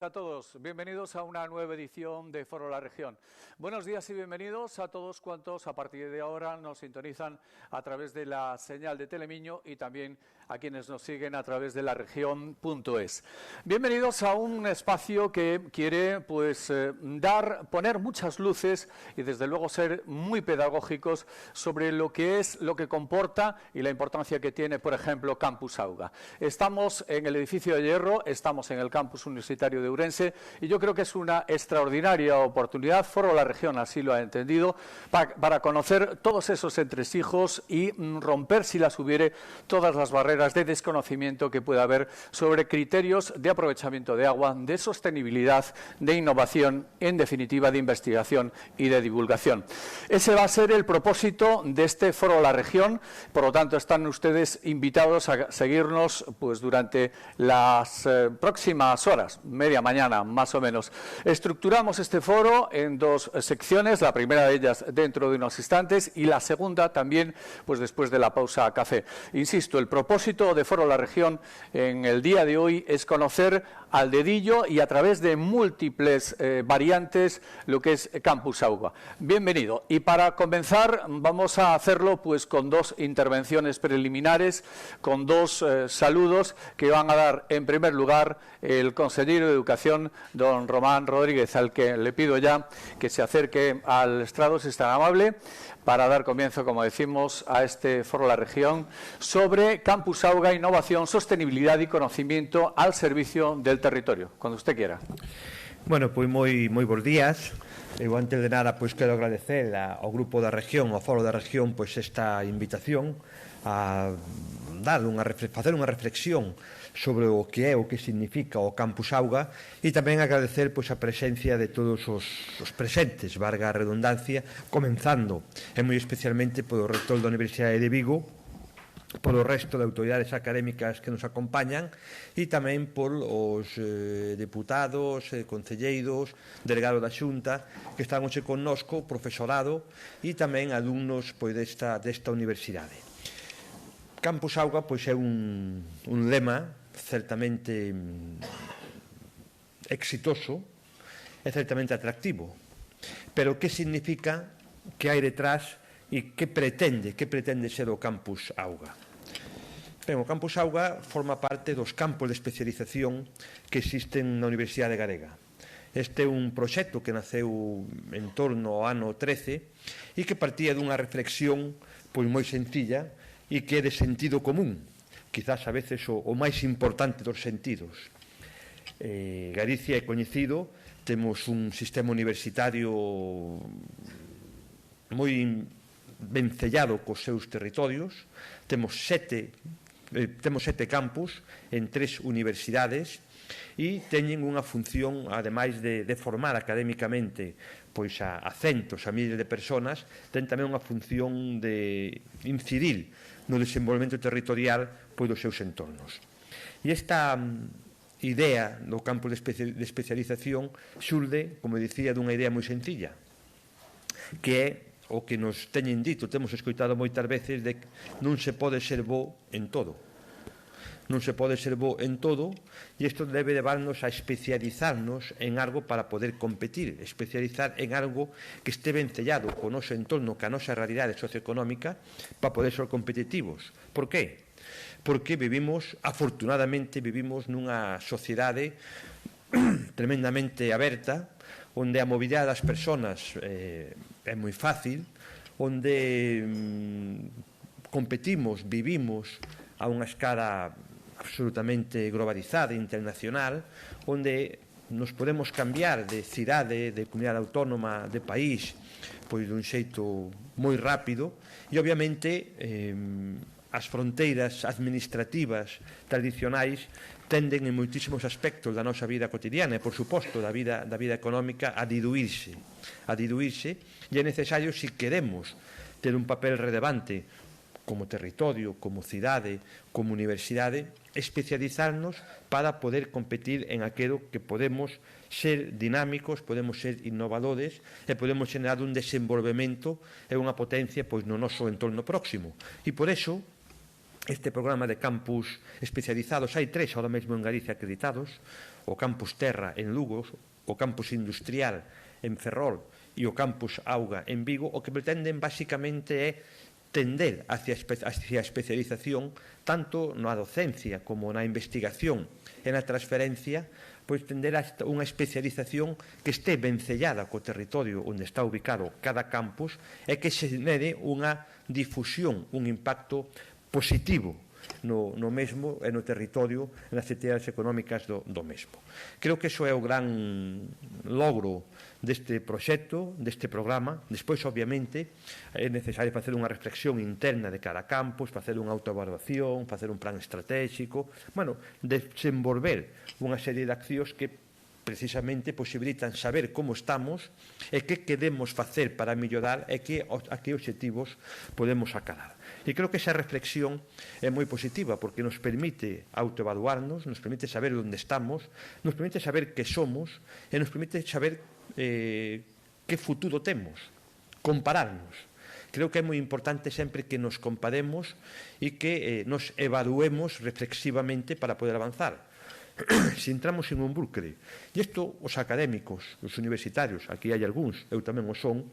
A todos, bienvenidos a una nueva edición de Foro La Región. Buenos días y bienvenidos a todos cuantos a partir de ahora nos sintonizan a través de la señal de Telemiño y también a quienes nos siguen a través de laregion.es. Bienvenidos a un espacio que quiere poner muchas luces y desde luego ser muy pedagógicos sobre lo que comporta y la importancia que tiene, por ejemplo, Campus Auga. Estamos en el edificio de Hierro, estamos en el campus universitario de Ourense y yo creo que es una extraordinaria oportunidad, Foro La Región así lo ha entendido, para conocer todos esos entresijos y romper, si las hubiere, todas las barreras de desconocimiento que pueda haber sobre criterios de aprovechamiento de agua, de sostenibilidad, de innovación, en definitiva de investigación y de divulgación. Ese va a ser el propósito de este Foro La Región, por lo tanto están ustedes invitados a seguirnos durante las próximas horas, media mañana más o menos. Estructuramos este foro en dos secciones, la primera de ellas dentro de unos instantes y la segunda también después de la pausa a café. Insisto, el propósito de Foro La Región en el día de hoy es conocer al dedillo y a través de múltiples variantes lo que es Campus Auga. Bienvenido. Y para comenzar vamos a hacerlo con dos intervenciones preliminares, con dos saludos que van a dar en primer lugar el consejero de Educación, don Román Rodríguez, al que le pido ya que se acerque al estrado, si es tan amable, para dar comienzo, como decimos, a este Foro La Región sobre Campus Auga, innovación, sostenibilidad y conocimiento al servicio del territorio. Cuando usted quiera. Bueno, pois moi bons días. Eu, antes de nada, quero agradecer ao Grupo da Región, ao Foro da Región, esta invitación a facer unha reflexión sobre o que é, o que significa o Campus Auga e tamén agradecer a presencia de todos os presentes, valga a redundancia, comenzando, e moi especialmente polo rector da Universidade de Vigo, polo resto de autoridades académicas que nos acompañan e tamén por os deputados, concelleiros, delegados da Xunta que están hoxe connosco, profesorado e tamén alumnos desta universidade. Campus Auga é un lema certamente exitoso e certamente atractivo, pero que significa, que hai detrás e que pretende ser o Campus Auga? Ben, o Campus Auga forma parte dos campos de especialización que existen na Universidade Galega. Este é un proxecto que naceu en torno ao ano 13 e que partía dunha reflexión moi sencilla e que é de sentido común, quizás a veces o máis importante dos sentidos. Galicia é coñecido, temos un sistema universitario moi vencellado cos seus territorios, temos sete campus en 3 universidades e teñen unha función, ademais de formar académicamente a centos, a miles de personas, ten tamén unha función de incidir no desenvolvemento territorial dos seus entornos. E esta idea do campo de especialización xurde, como dicía, dunha idea moi sencilla, que é o que nos teñen dito, temos escoitado moitas veces, de que non se pode ser bo en todo. Non se pode ser bo en todo e isto debe levarnos a especializarnos en algo para poder competir, especializar en algo que este vencellado co noso entorno, ca nosa realidade socioeconómica, para poder ser competitivos. Por qué? Porque afortunadamente vivimos nunha sociedade tremendamente aberta, onde a mobilidade das persoas é moi fácil, onde competimos, vivimos a unha escala absolutamente globalizada, internacional, onde nos podemos cambiar de cidade, de comunidade autónoma, de país, dun xeito moi rápido e, obviamente, as fronteiras administrativas tradicionais tenden en moitísimos aspectos da nosa vida cotidiana e, por suposto, da vida económica a diluirse e é necesario, se queremos ter un papel relevante como territorio, como cidade, como universidade, especializarnos para poder competir en aquilo que podemos ser dinámicos, podemos ser innovadores e podemos generar un desenvolvemento e unha potencia no noso entorno próximo. E por eso este programa de campus especializados. Hai 3 ahora mesmo en Galicia acreditados: o Campus Terra en Lugo, o Campus Industrial en Ferrol e o Campus Auga en Vigo. O que pretenden basicamente é tender hacia a especialización tanto na docencia como na investigación e na transferencia, pois tender a unha especialización que este vencellada co territorio onde está ubicado cada campus e que xenere unha difusión, un impacto positivo no mesmo e no territorio e nas actividades económicas do mesmo. Creo que iso é o gran logro deste proxecto, deste programa. Despois, obviamente, é necesario facer unha reflexión interna de cada campus, facer unha autoevaluación, facer un plan estratégico, desenvolver unha serie de accións que precisamente posibilitan saber como estamos e que queremos facer para mellorar e a que obxectivos podemos acalar. E creo que esa reflexión é moi positiva porque nos permite autoevaluarnos, nos permite saber onde estamos, nos permite saber que somos e nos permite saber que futuro temos, compararnos. Creo que é moi importante sempre que nos comparemos e que nos evaluemos reflexivamente para poder avanzar. Se entramos en un bucle, e isto os académicos, os universitarios, aquí hai algúns, eu tamén o son,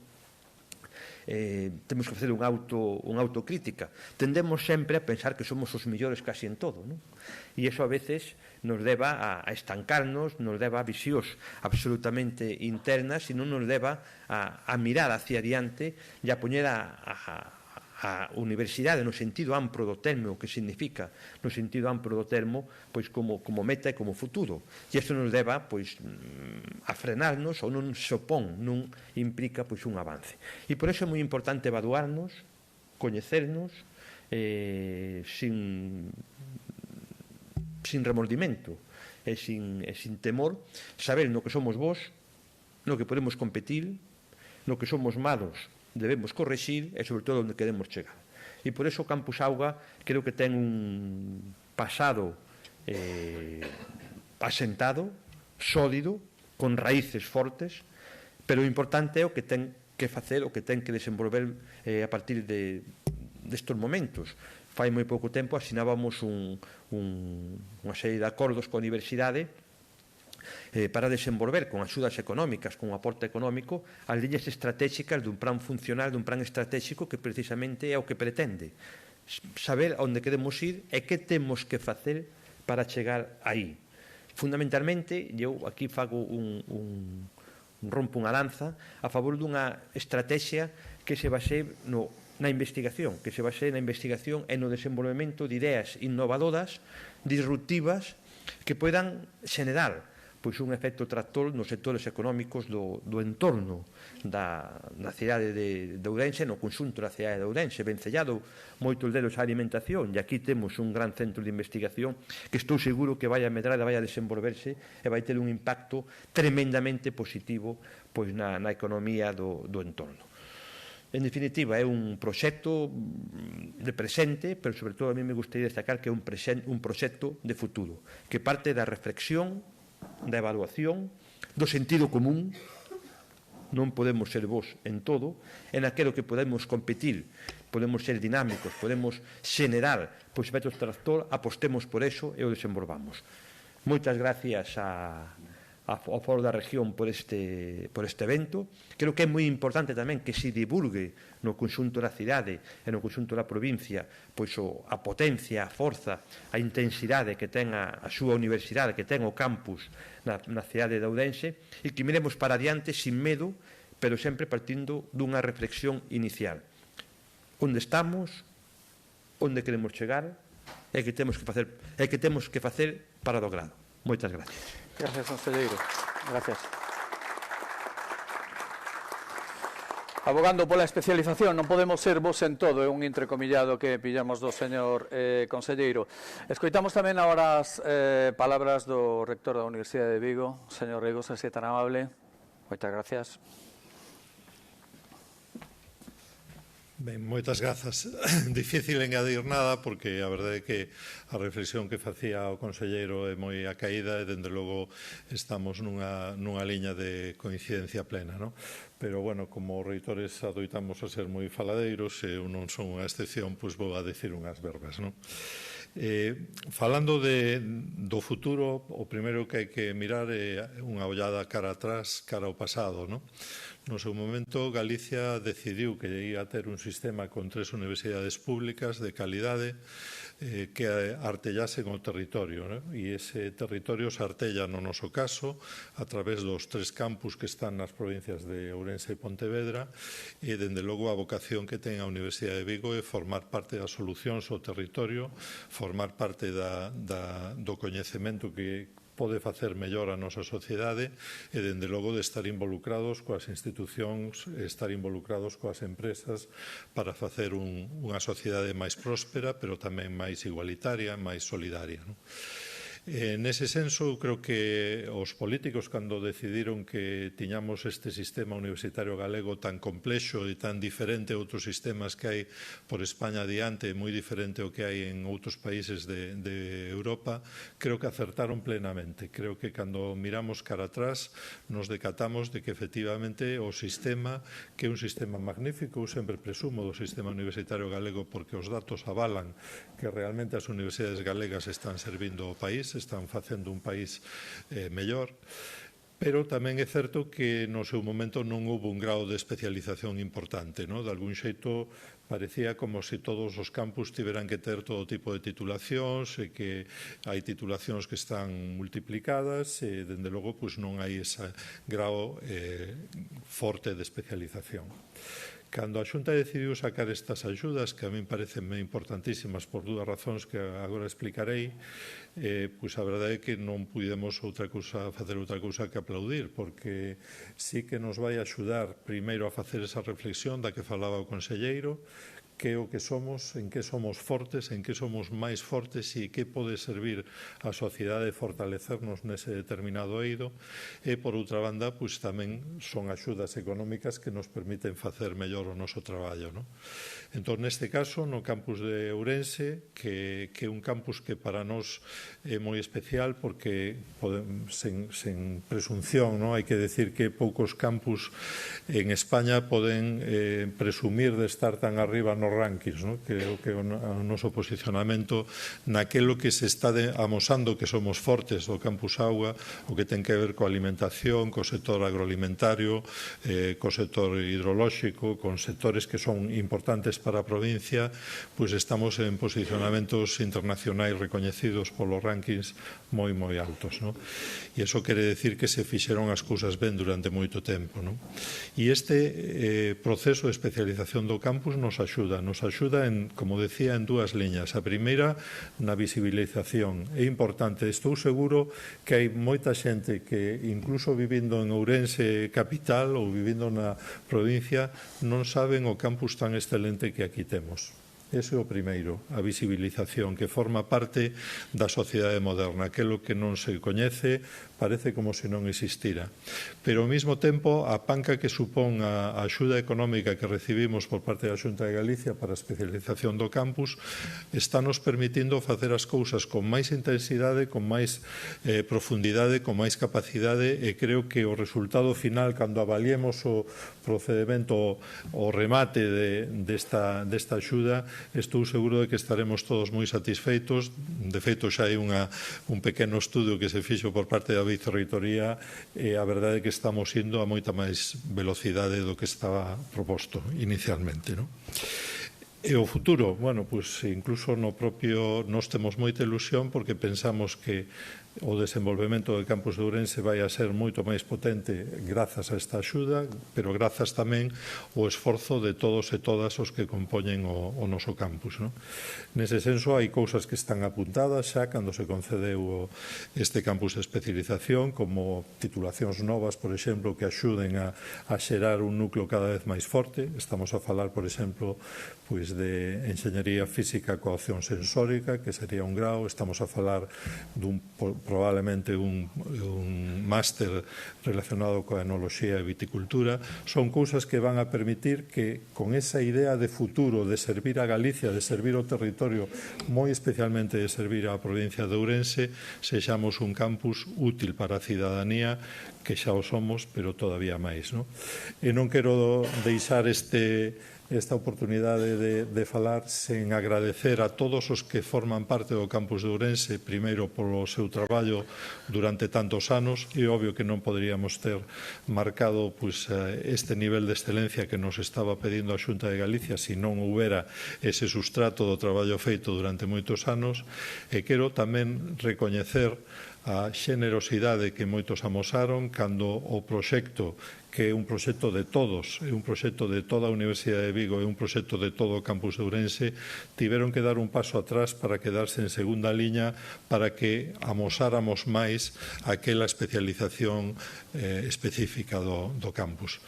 temos que facer unha autocrítica. Tendemos sempre a pensar que somos os millores casi en todo, non? E iso a veces nos leva a estancarnos, nos leva a visións absolutamente internas e non nos leva a mirar hacia adiante e a poñer a universidade no sentido amplo do termo, o que significa no sentido amplo do termo, pois como meta e como futuro. E isto nos leva pois a frenarnos ou non se opón, non implica pois un avance. E por iso é moi importante evaluarnos, coñecernos sin remordimento e sin temor, saber no que somos bons, no que podemos competir, no que somos malos debemos correxir e, sobre todo, onde queremos chegar. E por iso o Campus Auga creo que ten un pasado asentado, sólido, con raíces fortes, pero o importante é o que ten que facer, o que ten que desenvolver a partir destes momentos. Fai moi pouco tempo asinábamos unha serie de acordos coa universidade para desenvolver con axudas económicas, con un aporte económico, as liñas estratégicas dun plan funcional, dun plan estratégico que precisamente é o que pretende saber onde queremos ir e que temos que facer para chegar aí. Fundamentalmente, eu aquí fago rompo unha lanza a favor dunha estrategia que se base na investigación, que se base na investigación e no desenvolvemento de ideas innovadoras, disruptivas, que poidan xenerar pois un efecto tractor nos sectores económicos do entorno da cidade de Ourense, no conxunto da cidade de Ourense, vencellado moitos deles a alimentación, e aquí temos un gran centro de investigación que estou seguro que vai a medrar e vai a desenvolverse e vai ter un impacto tremendamente positivo pois na economía do entorno. En definitiva, é un proxecto de presente, pero sobre todo a mí me gustaría destacar que é un proxecto de futuro, que parte da reflexión, da evaluación, do sentido común. Non podemos ser vós en todo, en aquilo que podemos competir, podemos ser dinámicos, podemos xenerar pois efectos tractor, apostemos por eso e o desenvolvamos. Moitas gracias ao Foro da Región por este evento. Creo que é moi importante tamén que se divulgue no conxunto da cidade e no conxunto da provincia pois a potencia, a forza, a intensidade que ten a súa universidade, que ten o campus na cidade de Ourense, e que miremos para adiante sin medo, pero sempre partindo dunha reflexión inicial. Onde estamos, onde queremos chegar e que temos que facer para logrado. Moitas gracias. Gracias, conselleiro. Gracias. Abogando pola especialización, non podemos ser vos en todo, é un entrecomillado que pillamos do señor conselleiro. Escoitamos tamén agora as palabras do rector da Universidade de Vigo, señor Reigos, se é tan amable. Moitas gracias. Ben, moitas grazas. Difícil engadir nada porque a verdade é que a reflexión que facía o conselleiro é moi acaída e, dende logo, estamos nunha liña de coincidencia plena, non? pero, bueno, como reitores adoitamos a ser moi faladeiros, e eu non son unha excepción, pois vou a decir unhas verbas, non? Falando do futuro, o primeiro que hai que mirar é unha ollada cara atrás, cara ao pasado, non? No seu momento, Galicia decidiu que ia ter un sistema con 3 universidades públicas de calidade que artellasen o territorio, non? E ese territorio se artella, no noso caso, a través dos 3 campus que están nas provincias de Ourense e Pontevedra, e, dende logo, a vocación que ten a Universidade de Vigo é formar parte das solucións ao territorio, formar parte do coñecemento que pode facer mellor a nosa sociedade e, dende logo, de estar involucrados coas institucións, estar involucrados coas empresas para facer unha sociedade máis próspera, pero tamén máis igualitaria, máis solidaria, non? Nese senso, creo que os políticos, cando decidiron que tiñamos este sistema universitario galego tan complexo e tan diferente a outros sistemas que hai por España adiante, moi diferente ao que hai en outros países de Europa, creo que acertaron plenamente. Creo que cando miramos cara atrás nos decatamos de que efectivamente o sistema, que é un sistema magnífico, eu sempre presumo do sistema universitario galego porque os datos avalan que realmente as universidades galegas están servindo ao país, están facendo un país mellor, pero tamén é certo que no seu momento non houve un grado de especialización importante, non? De algún xeito parecía como se todos os campus tiveran que ter todo tipo de titulacións e que hai titulacións que están multiplicadas e, dende logo, non hai ese grado forte de especialización. Cando a Xunta decidiu sacar estas axudas, que a min parecen importantísimas por 2 razóns que agora explicarei, pois a verdade é que non pudemos facer outra cousa que aplaudir, porque sí que nos vai axudar primeiro a facer esa reflexión da que falaba o conselleiro, que é o que somos, en que somos fortes, en que somos máis fortes e que pode servir á sociedade fortalecernos nese determinado eido, e, por outra banda, pois tamén son axudas económicas que nos permiten facer mellor o noso traballo, non? Entón, neste caso, no campus de Ourense, que é un campus que para nós é moi especial porque, sen presunción, hai que decir que poucos campus en España poden presumir de estar tan arriba nos rankings, creo que o noso posicionamento naquelo que se está amosando que somos fortes do campus Auga, o que ten que ver coa alimentación, co sector agroalimentario, co sector hidrolóxico, con sectores que son importantes para a provincia, pois estamos en posicionamentos internacionais recoñecidos polos rankings moi altos, e iso quere decir que se fixeron as cousas ben durante moito tempo, e este proceso de especialización do campus nos axuda, como decía, en 2 liñas. A primeira, na visibilización. É importante, estou seguro que hai moita xente que, incluso vivindo en Ourense capital ou vivindo na provincia, non saben o campus tan excelente que aquí temos. Ese é o primeiro, a visibilización, que forma parte da sociedade moderna. Aquelo que non se coñece parece como se non existira. Pero, ao mesmo tempo, a panca que supón a axuda económica que recibimos por parte da Xunta de Galicia para a especialización do campus está nos permitindo facer as cousas con máis intensidade, con máis profundidade, con máis capacidade, e creo que o resultado final, cando avaliemos o procedimento, o remate desta axuda, estou seguro de que estaremos todos moi satisfeitos. De feito, xa hai un pequeno estudio que se fixo por parte da Vicerreitoría e a verdade é que estamos indo a moita máis velocidade do que estaba proposto inicialmente, non? E o futuro, bueno, pois incluso no propio nós temos moita ilusión porque pensamos que o desenvolvemento do campus de Ourense vai a ser moito máis potente grazas a esta axuda, pero grazas tamén ao esforzo de todos e todas os que compoñen o noso campus, non? Nese senso, hai cousas que están apuntadas xa cando se concedeu este campus de especialización, como titulacións novas, por exemplo, que axuden a xerar un núcleo cada vez máis forte. Estamos a falar, por exemplo, pois pois de Enxeñería Física coa opción sensórica, que sería un grau. Estamos a falar probablemente un máster relacionado coa enoloxía e viticultura. Son cousas que van a permitir que, con esa idea de futuro, de servir a Galicia, de servir ao territorio, moi especialmente de servir á provincia de Ourense, sexamos un campus útil para a cidadanía, que xa o somos, pero todavía máis, non? E non quero deixar esta oportunidade de falar sen agradecer a todos os que forman parte do campus de Ourense, primeiro polo seu traballo durante tantos anos. É obvio que non poderíamos ter marcado este nivel de excelencia que nos estaba pedindo a Xunta de Galicia se non houbera ese sustrato do traballo feito durante moitos anos. E quero tamén recoñecer a xenerosidade que moitos amosaron cando o proxecto, que é un proxecto de todos, é un proxecto de toda a Universidade de Vigo, é un proxecto de todo o campus de Ourense, tiveron que dar un paso atrás para quedarse en segunda liña, para que amosáramos máis aquela especialización específica do campus.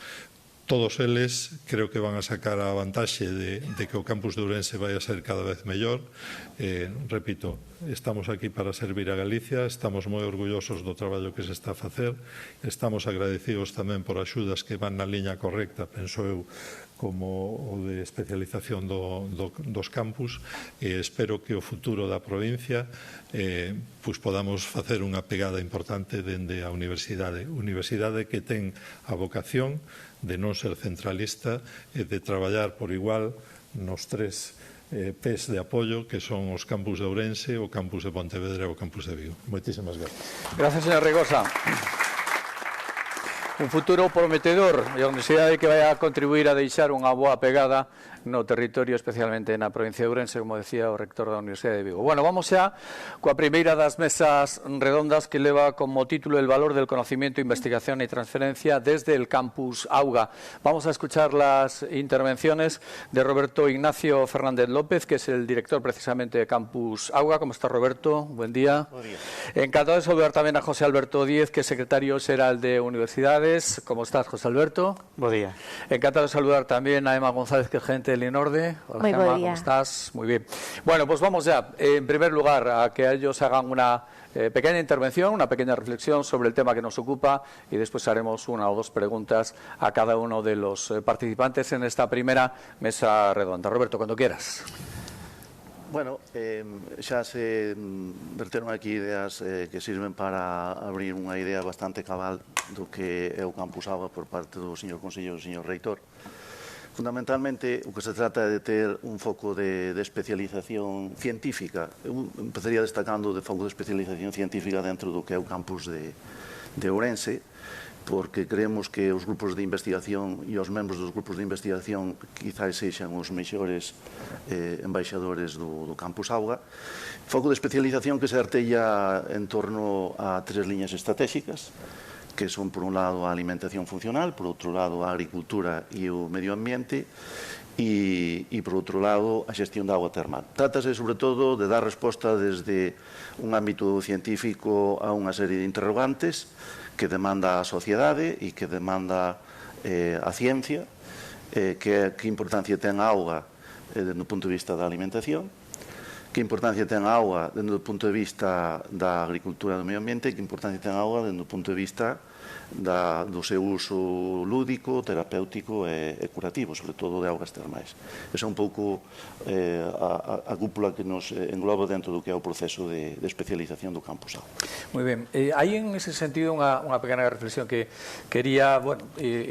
Todos eles creo que van a sacar a vantaxe de que o campus de Ourense vai a ser cada vez mellor. Repito, estamos aquí para servir a Galicia, estamos moi orgullosos do traballo que se está a facer, estamos agradecidos tamén por axudas que van na liña correcta, penso eu, como o de especialización dos campus, e espero que o futuro da provincia podamos facer unha pegada importante dende a universidade que ten a vocación de non ser centralista e de traballar por igual nos tres pés de apoio que son os campus de Ourense, o campus de Pontevedra e o campus de Vigo. Moitísimas gracias. Gracias, señor Rigosa. Un futuro prometedor e a universidade que vai a contribuir a deixar unha boa pegada no territorio, especialmente na provincia de Ourense, como decía o rector da Universidade de Vigo. Bueno, vamos xa coa primeira das mesas redondas que leva como título El valor del conocimiento, investigación y transferencia desde el campus Auga. Vamos a escuchar las intervenciones de Roberto Ignacio Fernández López, que es el director precisamente de Campus Auga. ¿Cómo está, Roberto? Buen día. Buen día. Encantado de saludar también a José Alberto Díez, que es secretario general de Universidades. ¿Cómo estás, José Alberto? Buen día. Encantado de saludar también a Emma González, que es gerente del INORDE. Hola, Muy Emma, buen día. ¿cómo estás? Muy bien. Bueno, pues vamos ya. En primer lugar, a que ellos hagan una pequeña intervención, una pequeña reflexión sobre el tema que nos ocupa y después haremos una o dos preguntas a cada uno de los participantes en esta primera mesa redonda. Roberto, cuando quieras. Bueno, xa se verteron aquí ideas que sirven para abrir unha idea bastante cabal do que é o Campus Auga por parte do señor Conselleiro e do señor Reitor. Fundamentalmente, o que se trata é de ter un foco de especialización científica. Eu empezaría destacando de foco de especialización científica dentro do que é o campus de Ourense, porque creemos que os grupos de investigación e os membros dos grupos de investigación quizás sexan os mellores embaixadores do Campus Auga. Foco de especialización que se artella en torno a tres liñas estratégicas, que son, por un lado, a alimentación funcional, por outro lado, a agricultura e o medio ambiente, e, por outro lado, a xestión da auga termal. Trátase, sobre todo, de dar resposta desde un ámbito científico a unha serie de interrogantes que demanda a sociedade e que demanda a ciencia, que importancia ten a auga desde o punto de vista da alimentación, que importancia ten a auga desde o punto de vista da agricultura e do medio ambiente e que importancia ten a auga desde o punto de vista do seu uso lúdico, terapéutico e curativo, sobre todo de augas termais. Esa é un pouco a cúpula que nos engloba dentro do que é o proceso de especialización do Campus Auga. Muy bien. Hay en ese sentido unha pequena reflexión que quería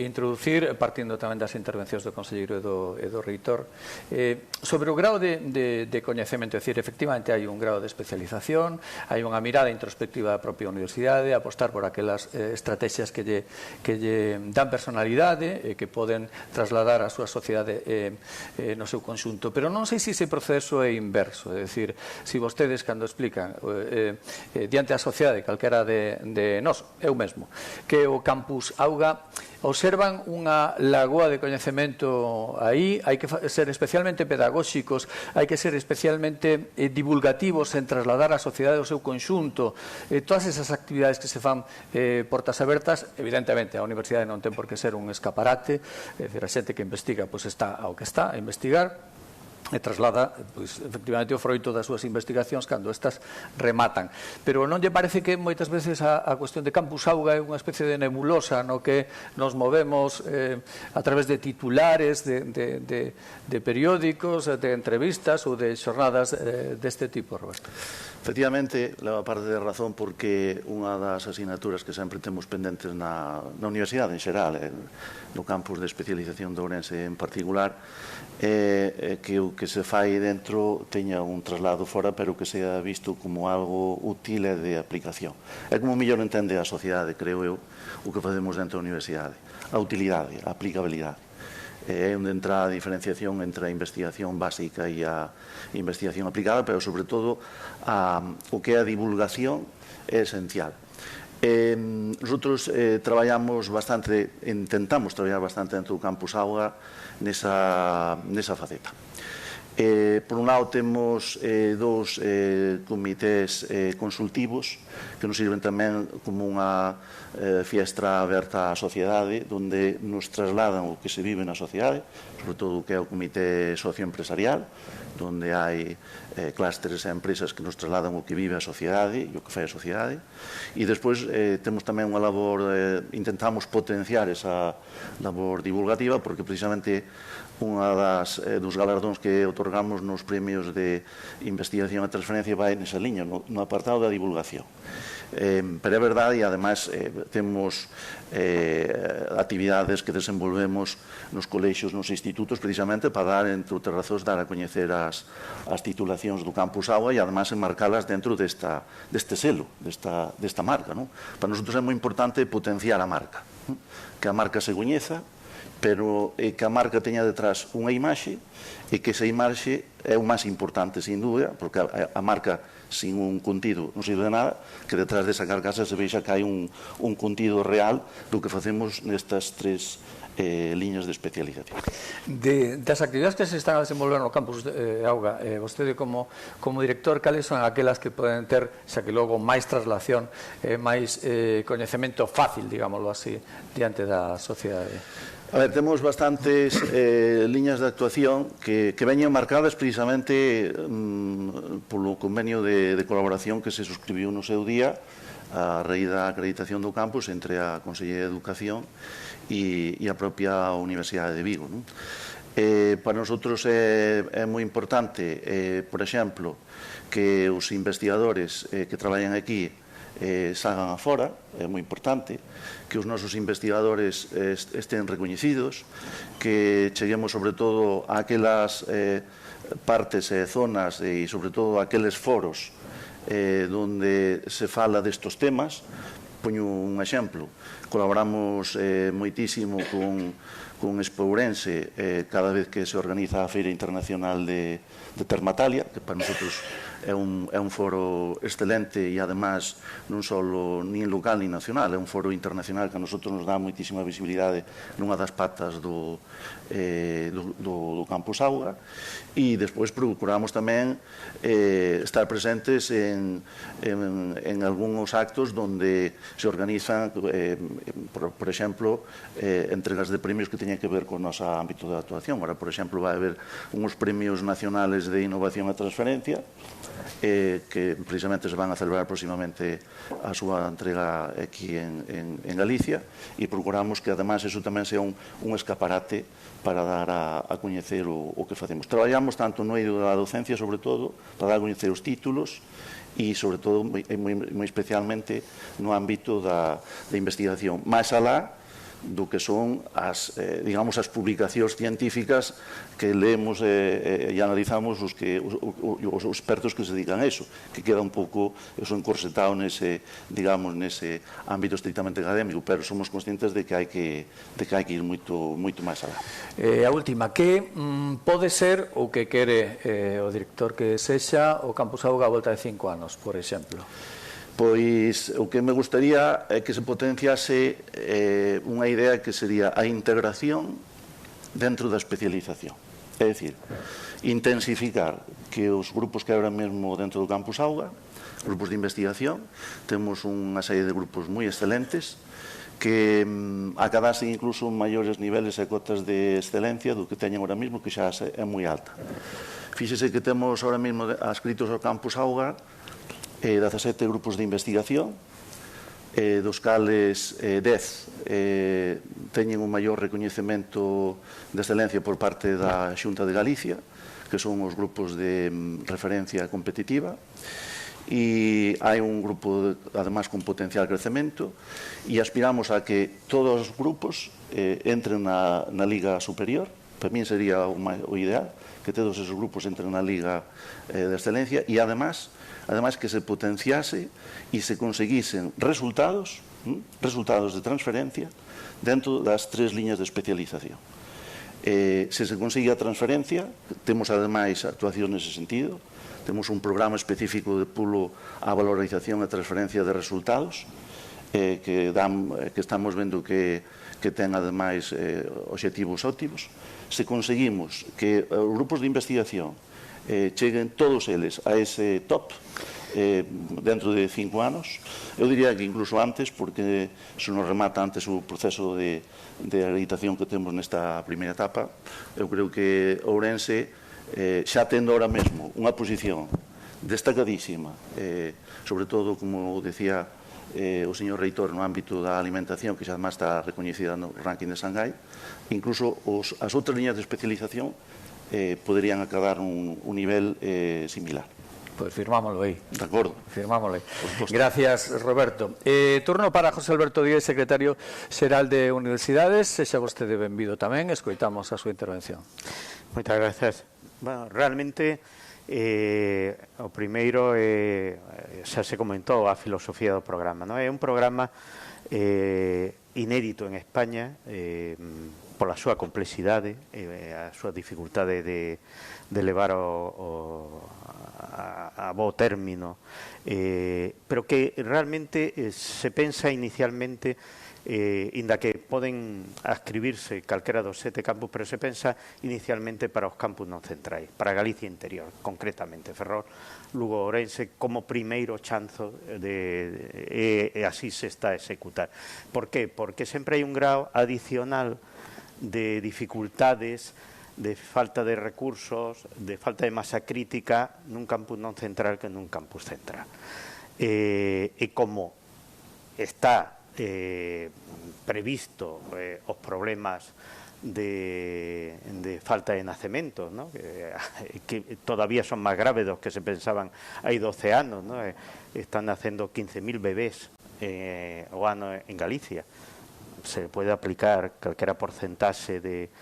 introducir, partindo tamén das intervencións do Conselleiro e do Reitor, sobre o grado de coñecemento. É dicir, efectivamente, hai un grado de especialización, hai unha mirada introspectiva da propia universidade, apostar por aquelas estrategias que lle dan personalidade e que poden trasladar a súa sociedade no seu conxunto. Pero non sei se ese proceso é inverso, é dicir, se vostedes cando explican diante a sociedade calquera de nós, eu mesmo, que o Campus Auga observan unha lagoa de coñecemento aí, hai que ser especialmente pedagóxicos, hai que ser especialmente divulgativos en trasladar a sociedade o seu conxunto, todas esas actividades que se fan portas abertas. Evidentemente, a universidade non ten por que ser un escaparate, é dicir, a xente que investiga pois está ao que está a investigar, e traslada, pois, efectivamente, o froito das súas investigacións cando estas rematan. Pero non lle parece que moitas veces a cuestión de Campus Auga é unha especie de nebulosa no que nos movemos a través de titulares, de periódicos, de entrevistas ou de xornadas deste tipo, Roberto? Efectivamente, leva parte de razón porque unha das asignaturas que sempre temos pendentes na universidade en xeral, no campus de especialización de Ourense en particular, que o que se fai dentro teña un traslado fora, pero que sea visto como algo útil e de aplicación. É como mellor entende a sociedade, creo eu, o que facemos dentro da universidade. A utilidade, a aplicabilidade. É onde entra a diferenciación entre a investigación básica e a investigación aplicada, pero sobre todo o que é a divulgación é esencial. Nosotros traballamos bastante, intentamos traballar bastante dentro do Campus Auga nesa faceta. Por un lado temos dous comités consultivos que nos sirven tamén como unha fiestra aberta á sociedade, onde nos trasladan o que se vive na sociedade, sobre todo o que é o comité socioempresarial, onde hai clústeres e empresas que nos trasladan o que vive a sociedade e o que fai a sociedade. E despois temos tamén unha labor, intentamos potenciar esa labor divulgativa, porque precisamente unha dos galardóns que otorgamos nos premios de investigación e transferencia vai nesa liña, no apartado da divulgación. Pero é verdade, e ademais temos actividades que desenvolvemos nos colexios, nos institutos, precisamente para dar, entre outras razóns, dar a coñecer as titulacións do Campus Auga e ademais enmarcalas dentro deste selo, desta marca. Para nosotros é moi importante potenciar a marca, que a marca se coñeza, pero que a marca teña detrás unha imaxe e que esa imaxe é o máis importante, sin dúbida, porque a marca sin un contido non sirve de nada, que detrás desa carcasa se vexa que hai un contido real do que facemos nestas tres liñas de especialización. Das actividades que se están a desenvolver no Campus Auga, vostede como director, cales son aquelas que poden ter, xa que logo máis traslación, máis coñecemento fácil, digámoslo así, diante da sociedade? A ver, temos bastantes liñas de actuación que veñen marcadas precisamente polo convenio de colaboración que se suscribiu no seu día a raíz da acreditación do campus entre a Consellería de Educación e a propia Universidade de Vigo. Para nosotros é moi importante, por exemplo, que os investigadores que traballan aquí salgan afora, é moi importante, que os nosos investigadores estén recoñecidos, que cheguemos sobre todo a aquelas partes e zonas e sobre todo a aqueles foros onde se fala destos temas. Poño un exemplo, colaboramos moitísimo con Expo Ourense cada vez que se organiza a Feira Internacional de Termatalia, que para nosotros é un foro excelente e además non só nin local nin nacional, é un foro internacional que a nosotros nos dá moitísima visibilidade nunha das patas do Campus Auga, e despois procuramos tamén estar presentes en algúns actos onde se organizan, por exemplo, entregas de premios que teñen que ver con o noso ámbito de actuación. Ahora, por exemplo, vai haber uns premios nacionales de innovación e transferencia que precisamente se van a celebrar próximamente a súa entrega aquí en Galicia, e procuramos que además eso tamén sea un escaparate para dar a coñecer o que facemos. Traballamos tanto no eido da docencia, sobre todo, para dar a coñecer os títulos e, sobre todo, moi especialmente no ámbito da investigación. Máis alá do que son as publicacións científicas que leemos e analizamos os expertos que se dedican a eso, que queda un pouco encorsetado nese ámbito estrictamente académico, pero somos conscientes de que hai que ir moito máis alá. A última, que pode ser o que quere o director que sexa o Campus Auga a volta de 5 anos, por exemplo? Pois o que me gustaría é que se potenciase unha idea que sería a integración dentro da especialización. É dicir, intensificar que os grupos que ahora mesmo dentro do Campus Auga, grupos de investigación, temos unha serie de grupos moi excelentes que acadasen incluso maiores niveles e cotas de excelencia do que teñen ahora mesmo, que xa é moi alta. Fíxese que temos ahora mesmo adscritos ao Campus Auga 17 grupos de investigación, dos cales 10 teñen un maior recoñecemento de excelencia por parte da Xunta de Galicia, que son os grupos de referencia competitiva, e hai un grupo, además, con potencial crecemento, e aspiramos a que todos os grupos entren na liga superior. Para min sería o ideal, que todos esos grupos entren na liga de excelencia, e además que se potenciase e se conseguisen resultados de transferencia dentro das 3 liñas de especialización. Se se consigue a transferencia, temos ademais actuacións nese sentido, temos un programa específico de pulo á valorización e transferencia de resultados que estamos vendo que ten ademais obxectivos óptimos. Se conseguimos que os grupos de investigación cheguen todos eles a ese top dentro de 5 anos, eu diría que incluso antes, porque se nos remata antes o proceso de acreditación que temos nesta primeira etapa, eu creo que Ourense, xa tendo ahora mesmo unha posición destacadísima, sobre todo, como decía o señor reitor, no ámbito da alimentación, que xa además está recoñecida no ranking de Shanghai, incluso as outras liñas de especialización poderían acadar un nivel similar. Pues firmámoslo aí. De acordo. Firmámoslo aí. Gracias, Roberto. Turno para José Alberto Díez, secretario xeral de Universidades. Sexa vostede benvido tamén. Escoitamos a súa intervención. Moitas gracias. Bueno, realmente, o primeiro, xa se comentou a filosofía do programa, non? É un programa inédito en España, pola súa complexidade, a súa dificultade de levar a bo término, pero que realmente se pensa inicialmente, inda que poden adscribirse calquera dos 7 campus, pero se pensa inicialmente para os campus non centrais, para Galicia interior, concretamente Ferrol, Lugo, Ourense, como primeiro chanzo e así se está a executar. Por qué? Porque sempre hai un grao adicional de dificultades, de falta de recursos, de falta de masa crítica nun campus non central que nun campus central. E como está previsto os problemas de falta de nacementos, ¿no? Que todavía son máis graves dos que se pensaban hai 12 anos, ¿no? Están nacendo 15.000 bebés o ano en Galicia. Se pode aplicar calquera porcentaxe de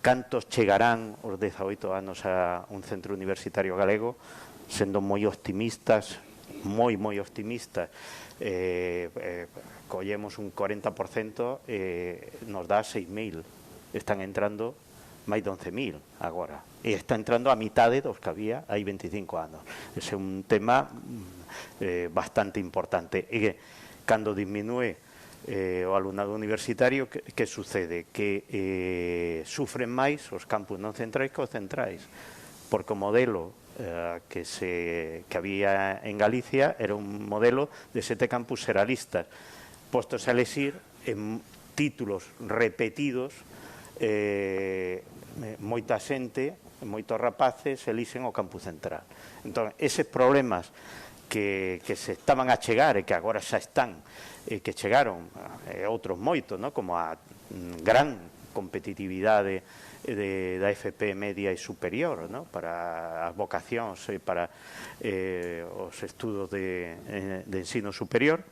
cantos chegarán os 18 anos a un centro universitario galego, sendo moi optimistas, moi optimistas, collemos un 40%, nos dá 6.000. Están entrando máis de 11.000 agora. E está entrando a mitade dos que había hai 25 anos. Ese é un tema bastante importante. E cando diminúe o alumnado universitario, que sucede? Que sufren máis os campus non centrais que os centrais, porque o modelo que había en Galicia era un modelo de 7 campus seralistas, postos a elexir en títulos repetidos, moita xente, moitos rapaces elixen o campus central. Entón, eses problemas que se estaban a chegar e que agora xa están, que chegaron outros moitos, como a gran competitividade da FP media e superior, para as vocacións e para os estudos de ensino superior,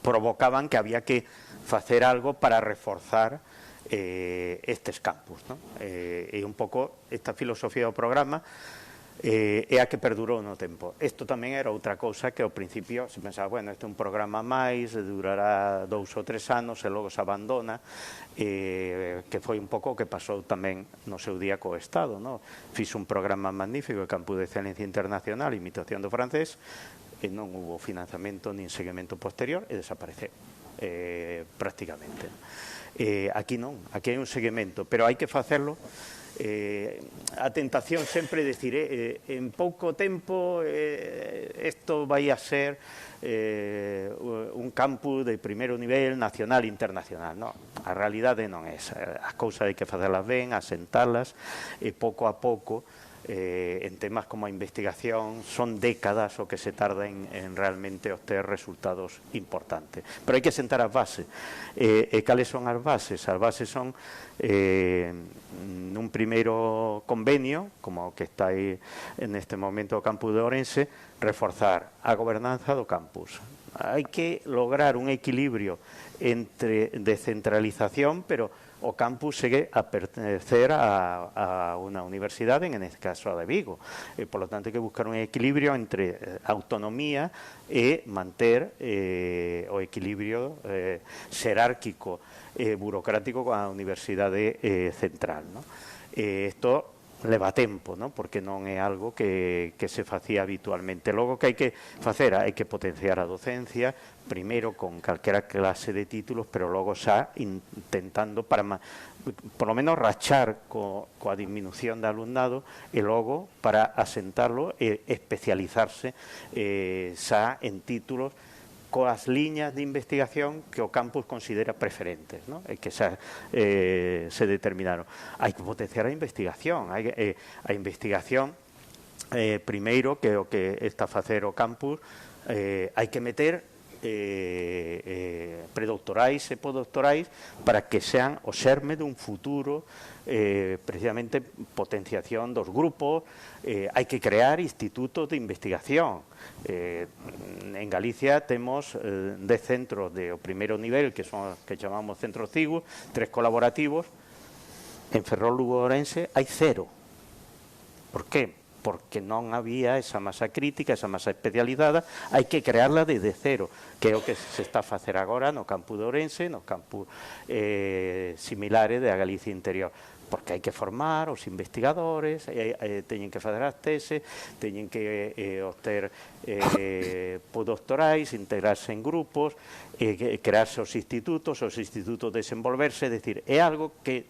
provocaban que había que facer algo para reforzar estes campus. E un pouco esta filosofía do programa é a que perdurou no tempo. Isto tamén era outra cousa que ao principio se pensaba, bueno, este é un programa máis, durará 2 ou 3 anos e logo se abandona, que foi un pouco o que pasou tamén no seu día co Estado. Fixe un programa magnífico de Campus de Excelencia Internacional, imitación do francés, e non hubo financiamento nin seguimento posterior e desapareceu prácticamente. Aquí non, aquí hai un seguimento, pero hai que facerlo a tentación sempre de decir en pouco tempo isto vai a ser un campus de primeiro nivel nacional e internacional. Non, a realidade non é esa. As cousas hai que facelas ben, asentalas, e pouco a pouco, en temas como a investigación, son décadas o que se tarda en realmente obter resultados importantes. Pero hai que sentar as bases. E cales son as bases? As bases son nun primeiro convenio, como o que está aí neste momento o campus de Ourense, reforzar a gobernanza do campus. Hai que lograr un equilibrio entre descentralización, pero o campus segue a pertenecer a unha universidade, en este caso a de Vigo. Por lo tanto, hai que buscar un equilibrio entre autonomía e manter o equilibrio xerárquico burocrático con a universidade central. Isto leva tempo, porque non é algo que se facía habitualmente. Logo, que hai que facer? Hai que potenciar a docencia, primeiro con calquera clase de títulos, pero logo xa intentando para por lo menos rachar coa disminución de alumnado, e logo para asentarlo e especializarse xa en títulos coas liñas de investigación que o campus considera preferentes, que xa se determinaron. Hai que potenciar a investigación. A investigación, primeiro, que é o que está a facer o campus, hai que meter predoctorais e postdoctorais para que sean o xerme dun futuro, precisamente potenciación dos grupos. Hai que crear institutos de investigación. En Galicia temos 10 centros de o primeiro nivel, que son os que chamamos centros CIGUS, 3 colaborativos. En Ferrol, Lugo, Ourense hai 0. Por qué? Porque non había esa masa crítica, esa masa especializada. Hai que crearla desde cero, que é o que se está a facer agora no campus de Ourense, nos campus similares da Galicia interior. Porque hai que formar os investigadores, teñen que fazer as teses, teñen que obter postdoctorais, integrarse en grupos, crearse os institutos desenvolverse. É dicir, é algo que,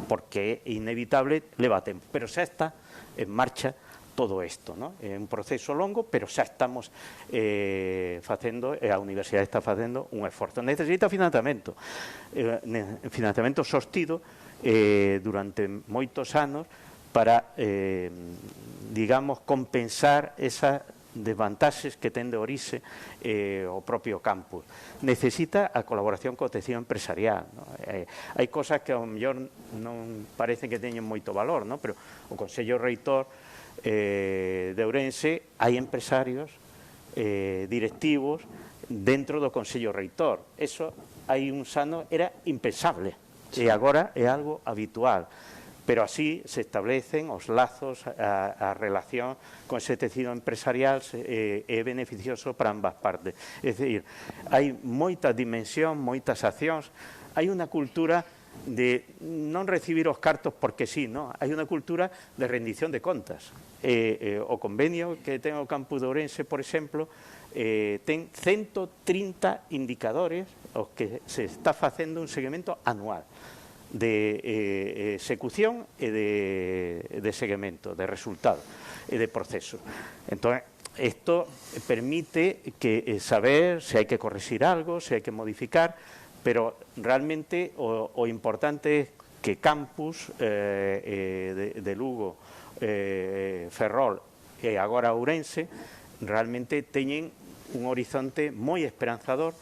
porque é inevitable, leva tempo, pero xa está en marcha todo isto, é un proceso longo, pero xa estamos facendo, e a universidade está facendo un esforzo. Necesita financiamento sostido durante moitos anos para, digamos, compensar esas desvantaxes que ten de orixe o propio campus. Necesita a colaboración co tecido empresarial. Hai cosas que ao mellor non parecen que teñen moito valor, pero o Consello Reitor de Ourense hai empresarios directivos dentro do Consello Reitor. Eso hai uns anos era impensable, e agora é algo habitual. Pero así se establecen os lazos, a relación con ese tecido empresarial é beneficioso para ambas partes. É dicir, hai moita dimensión, moitas accións, hai unha cultura de non recibir os cartos porque sí, hai unha cultura de rendición de contas. O convenio que ten o campus de Ourense, por exemplo, ten 130 indicadores os que se está facendo un seguimento anual de execución e de seguimento, de resultado e de proceso. Entón, isto permite que saber se hai que corrixir algo, se hai que modificar, pero realmente o importante é que campus de Lugo, Ferrol e agora Ourense realmente teñen un horizonte moi esperanzador,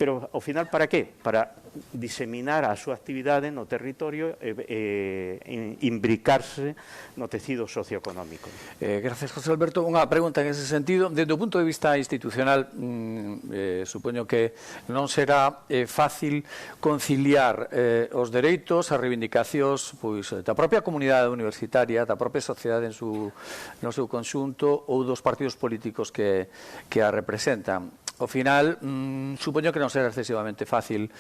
pero ao final para qué? Para diseminar a súa actividade no territorio e imbricarse no tecido socioeconómico. Gracias, José Alberto. Unha pregunta en ese sentido. Desde o punto de vista institucional, supoño que non será fácil conciliar os dereitos, as reivindicacións da propia comunidade universitaria, da propia sociedade no seu conxunto, ou dos partidos políticos que a representan. Ao final, supoño que non será excesivamente fácil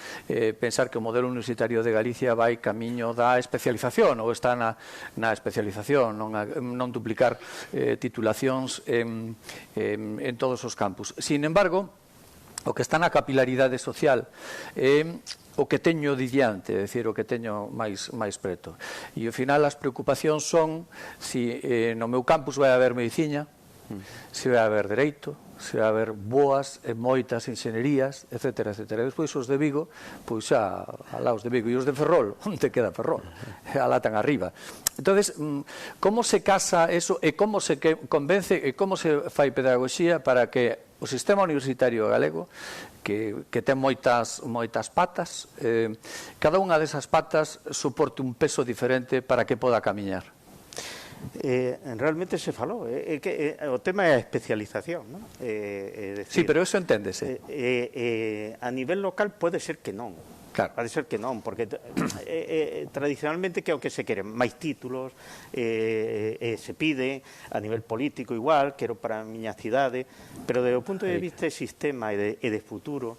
pensar que o modelo universitario de Galicia vai camiño da especialización, ou está na especialización, non duplicar titulacións en todos os campus. Sin embargo, o que está na capilaridade social, o que teño diante, é dicir, o que teño máis preto. E ao final as preocupacións son se no meu campus vai haber medicina, se vai haber dereito, se vai haber boas e moitas enxenerías, etc. E despois os de Vigo, pois xa alá os de Vigo, e os de Ferrol, onde queda Ferrol? Alá tan arriba. Entonces, como se casa eso e como se convence e como se fai pedagogía para que o sistema universitario galego, que ten moitas patas, cada unha desas patas suporte un peso diferente para que poda camiñar? Realmente se falou, que o tema é a especialización, non? Decir, sí, pero eso enténdese. A nivel local pode ser que non. Claro. Pode ser que non, porque tradicionalmente que é o que se quere, máis títulos, se pide a nivel político igual, quero para a miña cidade, pero desde o punto de vista de sistema e de futuro,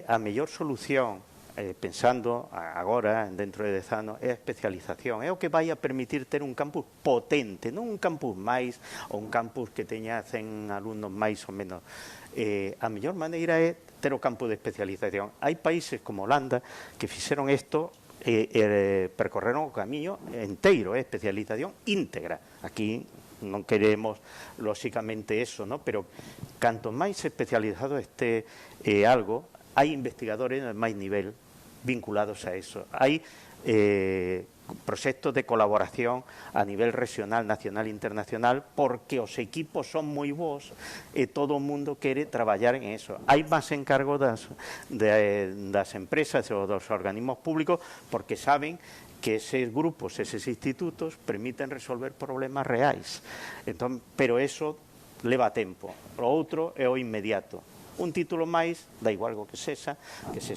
a mellor solución, pensando agora, dentro de 10 anos, é a especialización, é o que vai a permitir ter un campus potente, non un campus máis, ou un campus que teña 100 alumnos máis ou menos. A mellor maneira é ter o campo de especialización. Hai países como Holanda que fixeron isto e percorreron o camiño enteiro, especialización íntegra. Aquí non queremos, lóxicamente, eso, ¿no? Pero canto máis especializado este algo, hai investigadores de máis nivel vinculados a eso. Hai proxectos de colaboración a nivel regional, nacional e internacional, porque os equipos son moi bons e todo o mundo quere traballar en eso. Hai máis encargo das empresas ou dos organismos públicos porque saben que eses grupos, eses institutos, permiten resolver problemas reais. Entón, pero eso leva tempo. O outro é o inmediato. Un título máis, da igual que sexa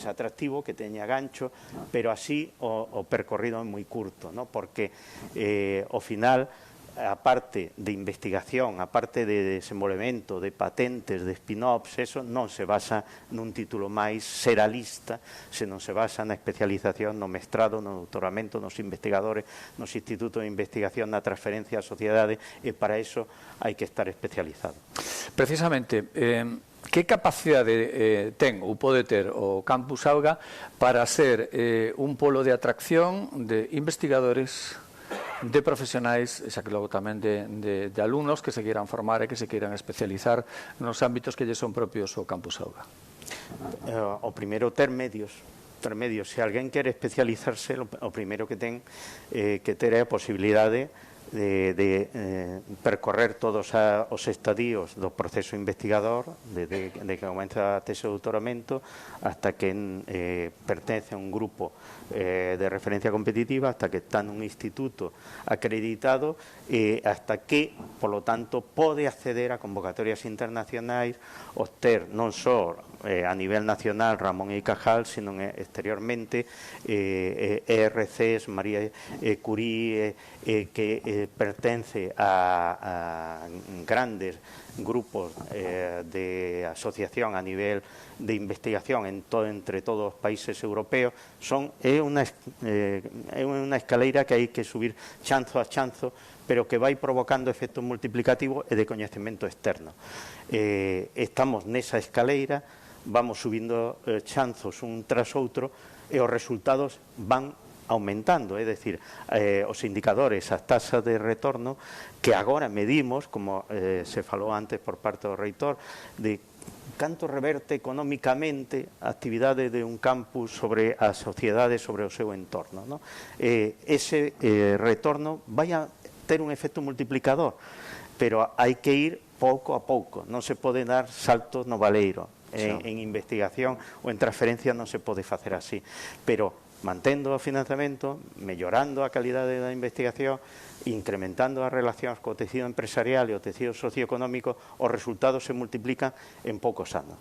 atractivo, que teña gancho, pero así o percorrido é moi curto, ¿no? Porque ao final, a parte de investigación, a parte de desenvolvemento, de patentes, de spin-offs, eso non se basa nun título máis seralista, senón se basa na especialización, no mestrado, no doutoramento, nos investigadores, nos institutos de investigación, na transferencia á sociedade, e para eso hai que estar especializado. Precisamente, que capacidade ten ou pode ter o Campus Auga para ser un polo de atracción de investigadores, de profesionais, xa que logo tamén de alumnos que se queiran formar e que se queiran especializar nos ámbitos que lle son propios o Campus Auga? O primeiro, ter medios. Se alguén quere especializarse, o primeiro que ten que ter é a posibilidade de percorrer todos os estadios do proceso investigador, desde que comeza a tese de doutoramento hasta que pertence a un grupo de referencia competitiva, hasta que está nun instituto acreditado e hasta que, polo tanto, pode acceder a convocatorias internacionais, obter non só a nivel nacional Ramón y Cajal, sino exteriormente ERCs, María Curie, que pertence a grandes grupos de asociación a nivel de investigación entre todos os países europeos. É unha escaleira que hai que subir chanzo a chanzo, pero que vai provocando efectos multiplicativos e de coñecemento externo. Estamos nesa escaleira, vamos subindo chanzos un tras outro e os resultados van aumentando, é dicir, os indicadores, as tasas de retorno que agora medimos, como se falou antes por parte do reitor, de canto reverte económicamente a actividade de un campus sobre a sociedade, sobre o seu entorno, ¿no? Ese retorno vai a ter un efecto multiplicador, pero hai que ir pouco a pouco, non se pode dar saltos no valeiro. En investigación ou en transferencia non se pode facer así, pero mantendo o financiamento, mellorando a calidade da investigación, incrementando as relacións co tecido empresarial e o tecido socioeconómico, os resultados se multiplican en poucos anos.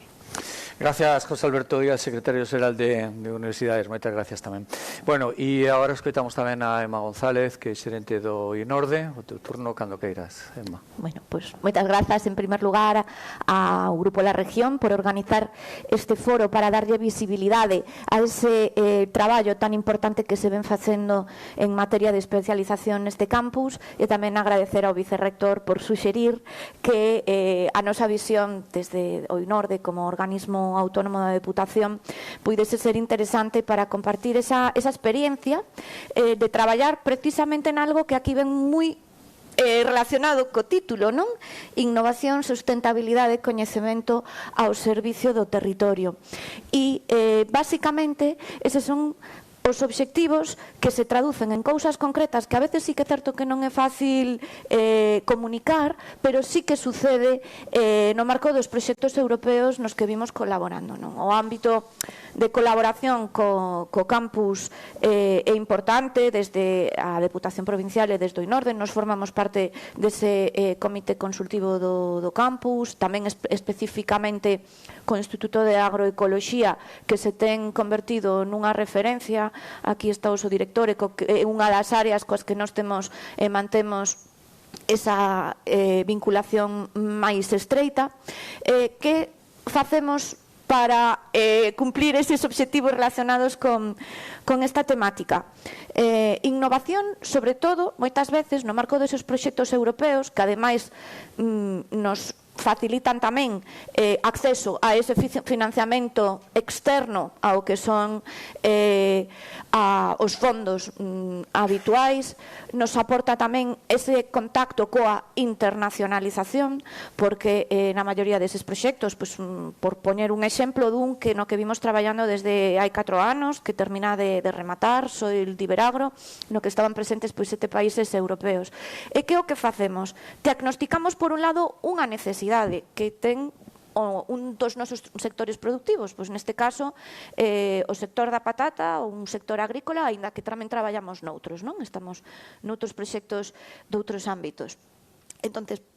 Gracias, José Alberto Díaz, secretario xeral de Universidades. Moitas gracias tamén. Bueno, e agora escoitamos tamén a Emma González, que é xerente do INORDE. O teu turno cando queiras, Emma. Bueno, pues moitas grazas en primer lugar ao Grupo La Región por organizar este foro para darlle visibilidade a ese traballo tan importante que se ven facendo en materia de especialización neste campus, e tamén agradecer ao vicerrector por suxerir que a nosa visión desde o INORDE como organismo autónomo da Deputación puidese ser interesante para compartir esa experiencia de traballar precisamente en algo que aquí ven moi relacionado co título, non? Innovación, sustentabilidade e coñecemento ao servicio do territorio. E, basicamente, eses son os obxectivos que se traducen en cousas concretas que a veces sí que é certo que non é fácil comunicar, pero sí que sucede no marco dos proxectos europeos nos que vimos colaborando, non? O ámbito de colaboración co campus é importante desde a Deputación Provincial e desde o INORDE. Nos formamos parte dese comité consultivo do campus, tamén especificamente co Instituto de Agroecoloxía, que se ten convertido nunha referencia. Aquí está o seu director, é unha das áreas coas que nós temos e mantemos esa vinculación máis estreita. Que facemos para cumplir eses obxectivos relacionados con esta temática? Innovación, sobre todo, moitas veces, no marco deses proxectos europeos, que ademais nos facilitan tamén acceso a ese financiamento externo ao que son os fondos habituais, nos aporta tamén ese contacto coa internacionalización, porque na maioría deses proxectos, por poñer un exemplo dun que no que vimos traballando desde hai 4 anos, que termina de rematar, Soil de Iberagro, no que estaban presentes 7 países europeos. E que o que facemos? Diagnosticamos, por un lado, unha necesidade que ten un dos nosos sectores productivos, pois neste caso o sector da patata ou un sector agrícola, aínda que tamén traballamos noutros, non? Estamos noutros proxectos de outros ámbitos. Entonces,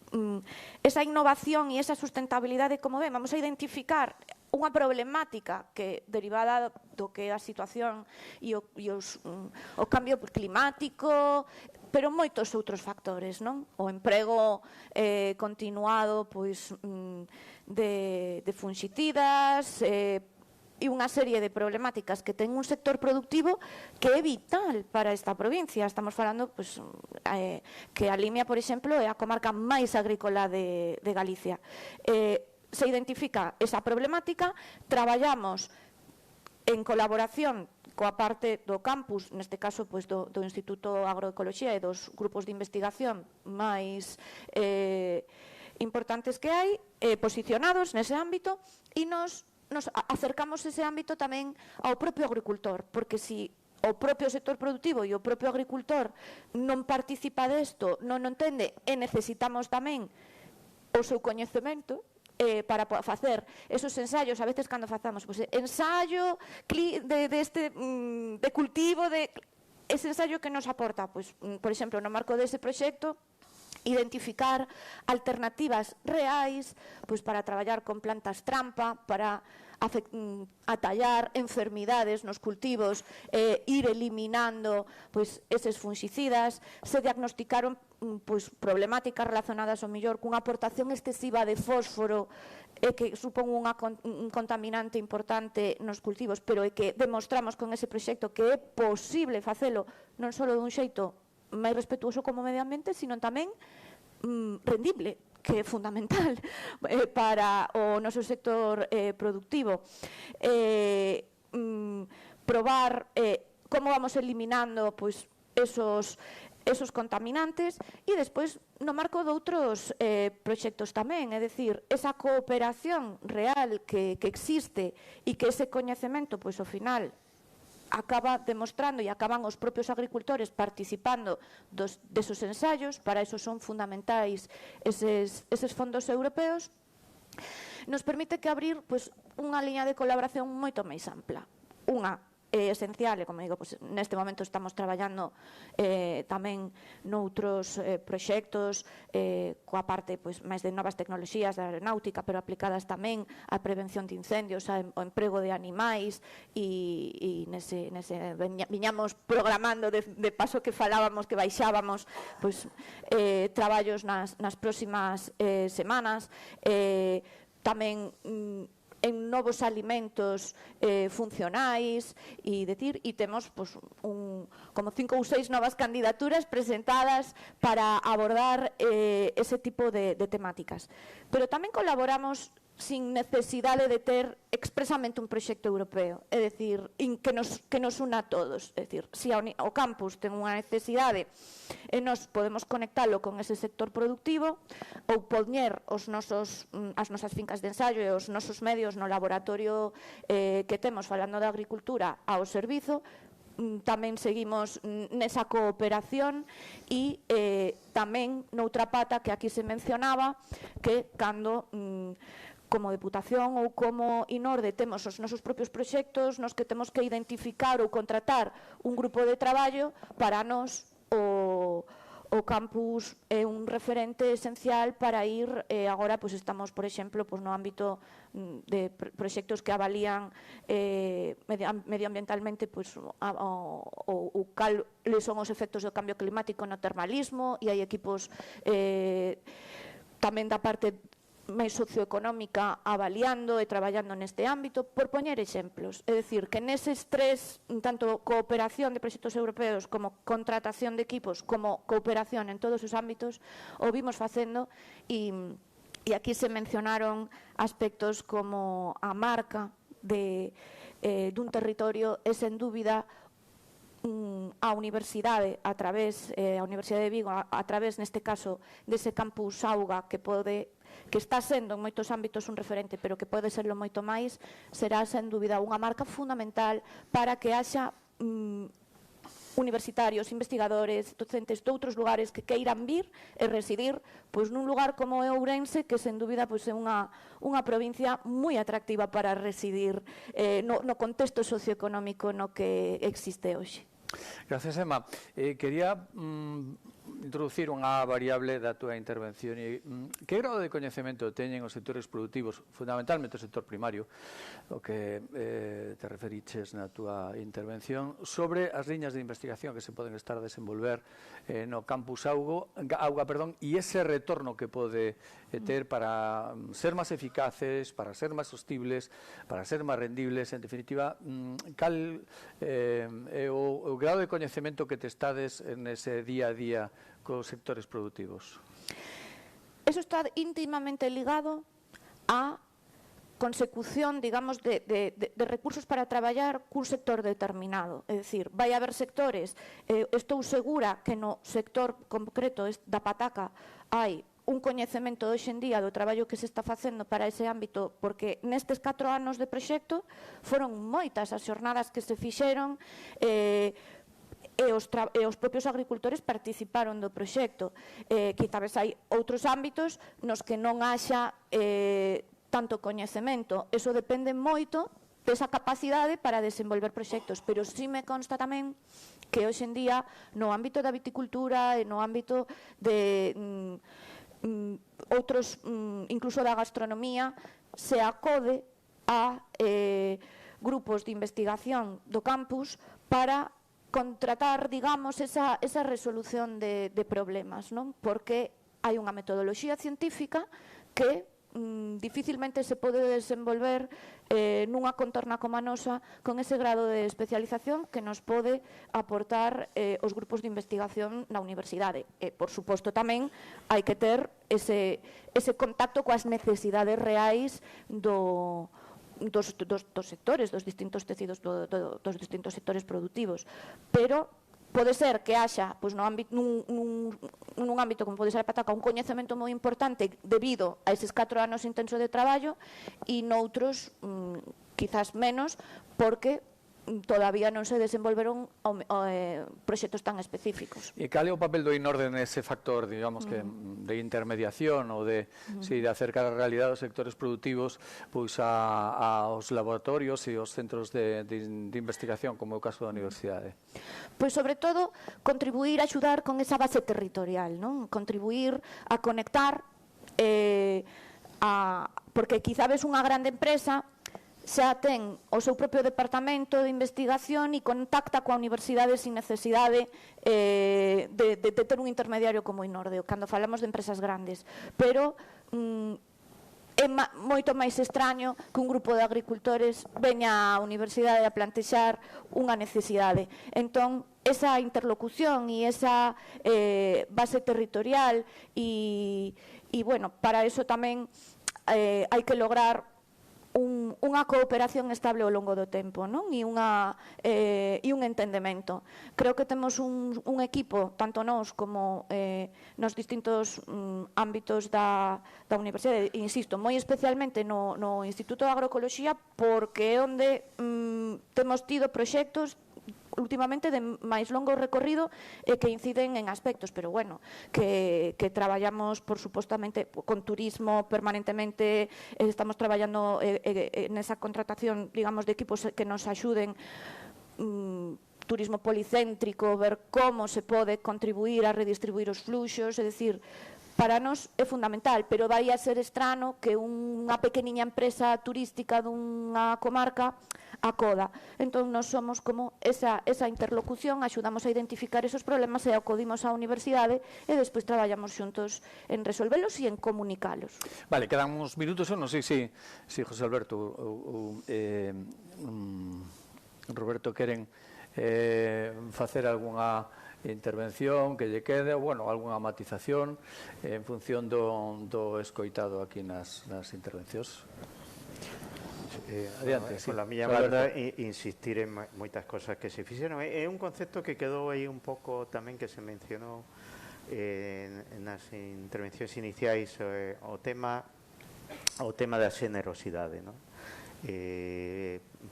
esa innovación e esa sustentabilidade, como ven, vamos a identificar unha problemática que derivada do que é a situación e o cambio climático, pero moitos outros factores, non? O emprego continuado de fungicidas e unha serie de problemáticas que ten un sector productivo que é vital para esta provincia. Estamos falando que a Limia, por exemplo, é a comarca máis agrícola de Galicia. Se identifica esa problemática, traballamos en colaboración coa parte do campus, neste caso do Instituto Agroecoloxía e dos grupos de investigación máis importantes que hai, posicionados nese ámbito, e nos acercamos ese ámbito tamén ao propio agricultor, porque se o propio sector productivo e o propio agricultor non participa desto, non o entende, e necesitamos tamén o seu coñecemento para facer esos ensaios. A veces cando facemos ensaio de cultivo, ese ensaio que nos aporta, por exemplo, no marco dese proxecto, identificar alternativas reais para traballar con plantas trampa, para atallar enfermidades nos cultivos, ir eliminando eses fungicidas. Se diagnosticaron problemáticas relacionadas ao mellor cunha aportación excesiva de fósforo que supón un contaminante importante nos cultivos, pero é que demostramos con ese proxecto que é posible facelo non só dun xeito máis respetuoso como medio ambiente, sino tamén rendible, que é fundamental para o noso sector productivo. Probar como vamos eliminando esos contaminantes, e despois no marco de outros proxectos tamén, é dicir, esa cooperación real que existe e que ese coñecemento, ao final, acaba demostrando e acaban os propios agricultores participando desos ensaios. Para iso son fundamentais eses fondos europeos. Nos permite que abrir unha liña de colaboración moito máis ampla. Unha é esencial, e como digo, pues, neste momento estamos traballando tamén noutros proxectos coa parte pues, máis de novas tecnoloxías da aeronáutica, pero aplicadas tamén á prevención de incendios, ao emprego de animais, e nese viñamos programando de paso que falábamos, que baixábamos pues, traballos nas próximas semanas, tamén en novos alimentos funcionais, e temos pues, como 5 ou 6 novas candidaturas presentadas para abordar ese tipo de temáticas. Pero tamén colaboramos sin necesidade de ter expresamente un proxecto europeo, é dicir, que nos una a todos. É dicir, se o campus ten unha necesidade e nos podemos conectalo con ese sector productivo ou poñer as nosas fincas de ensaio e os nosos medios no laboratorio que temos falando da agricultura ao servizo, tamén seguimos nesa cooperación, e tamén noutra pata que aquí se mencionaba, que cando como Deputación ou como INORDE temos os nosos propios proxectos nos que temos que identificar ou contratar un grupo de traballo, para nós o campus é un referente esencial para ir, agora pues estamos, por exemplo, pues no ámbito de proxectos que avalían medioambientalmente pues, cales son os efectos do cambio climático no termalismo, e hai equipos tamén da parte máis socioeconómica avaliando e traballando neste ámbito, por poñer exemplos. É dicir, que neses tres, tanto cooperación de proxectos europeos como contratación de equipos, como cooperación en todos os ámbitos, o vimos facendo, e aquí se mencionaron aspectos como a marca dun territorio, e sen dúbida a universidade, a Universidade de Vigo, a través, neste caso, dese campus Auga, que está sendo en moitos ámbitos un referente, pero que pode serlo moito máis, será, sen dúbida, unha marca fundamental para que haxa universitarios, investigadores, docentes de outros lugares que queiran vir e residir pois, nun lugar como é Ourense, que, sen dúbida, pois, é unha provincia moi atractiva para residir no contexto socioeconómico no que existe hoxe. Gracias, Emma. Quería introducir unha variable da túa intervención. Que grado de coñecemento teñen os sectores productivos, fundamentalmente o sector primario, o que te referiches na túa intervención, sobre as liñas de investigación que se poden estar a desenvolver no campus Auga, e ese retorno que pode ter para ser máis eficaces, para ser máis sostibles, para ser máis rendibles, en definitiva, cal é o grado de coñecemento que te estades nese día a día cos sectores productivos? Eso está íntimamente ligado á consecución, digamos, de recursos para traballar cun sector determinado. É dicir, vai haber sectores, estou segura que no sector concreto da pataca hai un coñecemento hoxe en día do traballo que se está facendo para ese ámbito, porque nestes 4 anos de proxecto foron moitas as xornadas que se fixeron, e os propios agricultores participaron do proxecto. Quizás hai outros ámbitos nos que non haxa tanto coñecemento. Eso depende moito desa capacidade para desenvolver proxectos, pero sí me consta tamén que hoxe en día no ámbito da viticultura e no ámbito de outros, incluso da gastronomía, se acode a grupos de investigación do campus para contratar, digamos, esa resolución de problemas, non? Porque hai unha metodoloxía científica que dificilmente se pode desenvolver nunha contorna como a nosa con ese grado de especialización que nos pode aportar os grupos de investigación na universidade. E, por suposto, tamén hai que ter ese contacto coas necesidades reais dos sectores, dos distintos tecidos, dos distintos sectores productivos. Pero pode ser que haxa nun ámbito como pode ser a pataca un coñecemento moi importante debido a eses 4 anos intensos de traballo, e noutros quizás menos, porque todavía non se desenvolveron proxectos tan específicos. E cal é o papel do INORDE nese factor, digamos, que de intermediación ou de acercar a realidade dos sectores productivos pois aos laboratorios e aos centros de investigación, como é o caso da universidade? Pois, sobre todo, contribuir a axudar con esa base territorial, non? Contribuir a conectar, porque quizá ves unha grande empresa xa ten o seu propio departamento de investigación e contacta coa universidade sin necesidade de ter un intermediario como INORDE, cando falamos de empresas grandes. Pero é moito máis extraño que un grupo de agricultores veña á universidade a plantexar unha necesidade. Entón, esa interlocución e esa base territorial e, bueno, para eso tamén hai que lograr unha cooperación estable ao longo do tempo, non? E un entendemento. Creo que temos un equipo, tanto nós como nos distintos ámbitos da universidade, insisto, moi especialmente no Instituto de Agroecoloxía, porque é onde temos tido proxectos últimamente de máis longo recorrido e que inciden en aspectos, pero bueno, que traballamos por supostamente con turismo permanentemente, estamos traballando nesa contratación, digamos, de equipos que nos axuden, turismo policéntrico, ver como se pode contribuir a redistribuir os fluxos, é dicir, para nós é fundamental, pero vai a ser estrano que unha pequeniña empresa turística dunha comarca acoda. Entón, nós somos como esa interlocución, axudamos a identificar esos problemas e acudimos á universidade e despois traballamos xuntos en resolvelos e en comunicalos. Vale, quedan uns minutos, eu non sei se José Alberto ou Roberto queren facer algunha intervención que lle quede, bueno, algunha matización en función do escoitado aquí nas intervencións. Adiante, sí. Pola miña banda, insistir en moitas cosas que se fixeron. É un concepto que quedou aí un pouco tamén que se mencionou nas intervencións iniciais, o tema da xenerosidade, non?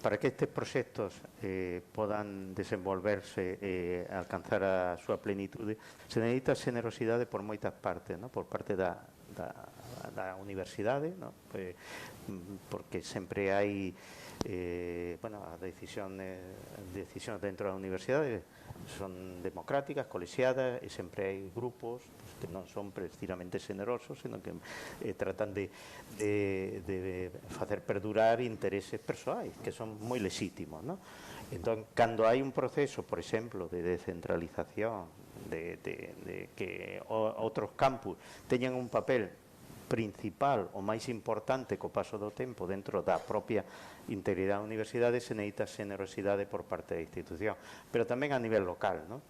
Para que estes proxectos podan desenvolverse e alcanzar a súa plenitude, se necesita xenerosidade por moitas partes, non? Por parte da universidade, non? Porque sempre hai as decisións dentro da universidade son democráticas, colexiadas, e sempre hai grupos que non son precisamente xenerosos, senón que tratan de facer perdurar intereses persoais, que son moi lexítimos, non? Entón, cando hai un proceso, por exemplo, de descentralización, de que outros campus teñan un papel principal o máis importante co paso do tempo dentro da propia integridade da universidade, se necesita xenerosidade por parte da institución, pero tamén a nivel local, non?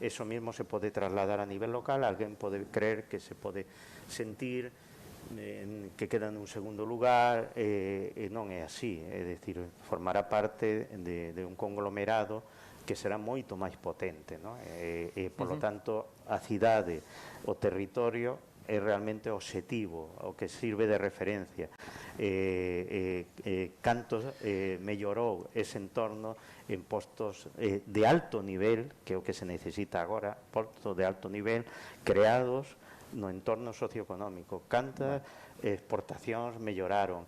Eso mismo se pode trasladar a nivel local, alguén pode creer que se pode sentir que queda nun segundo lugar, e non é así, é dicir, formará parte de un conglomerado que será moito máis potente, non? E, por lo tanto, a cidade, o territorio é realmente o obxectivo, o que sirve de referencia. Canto mellorou ese entorno en postos de alto nivel, que é o que se necesita agora, postos de alto nivel creados no entorno socioeconómico. Cantas exportacións melloraron,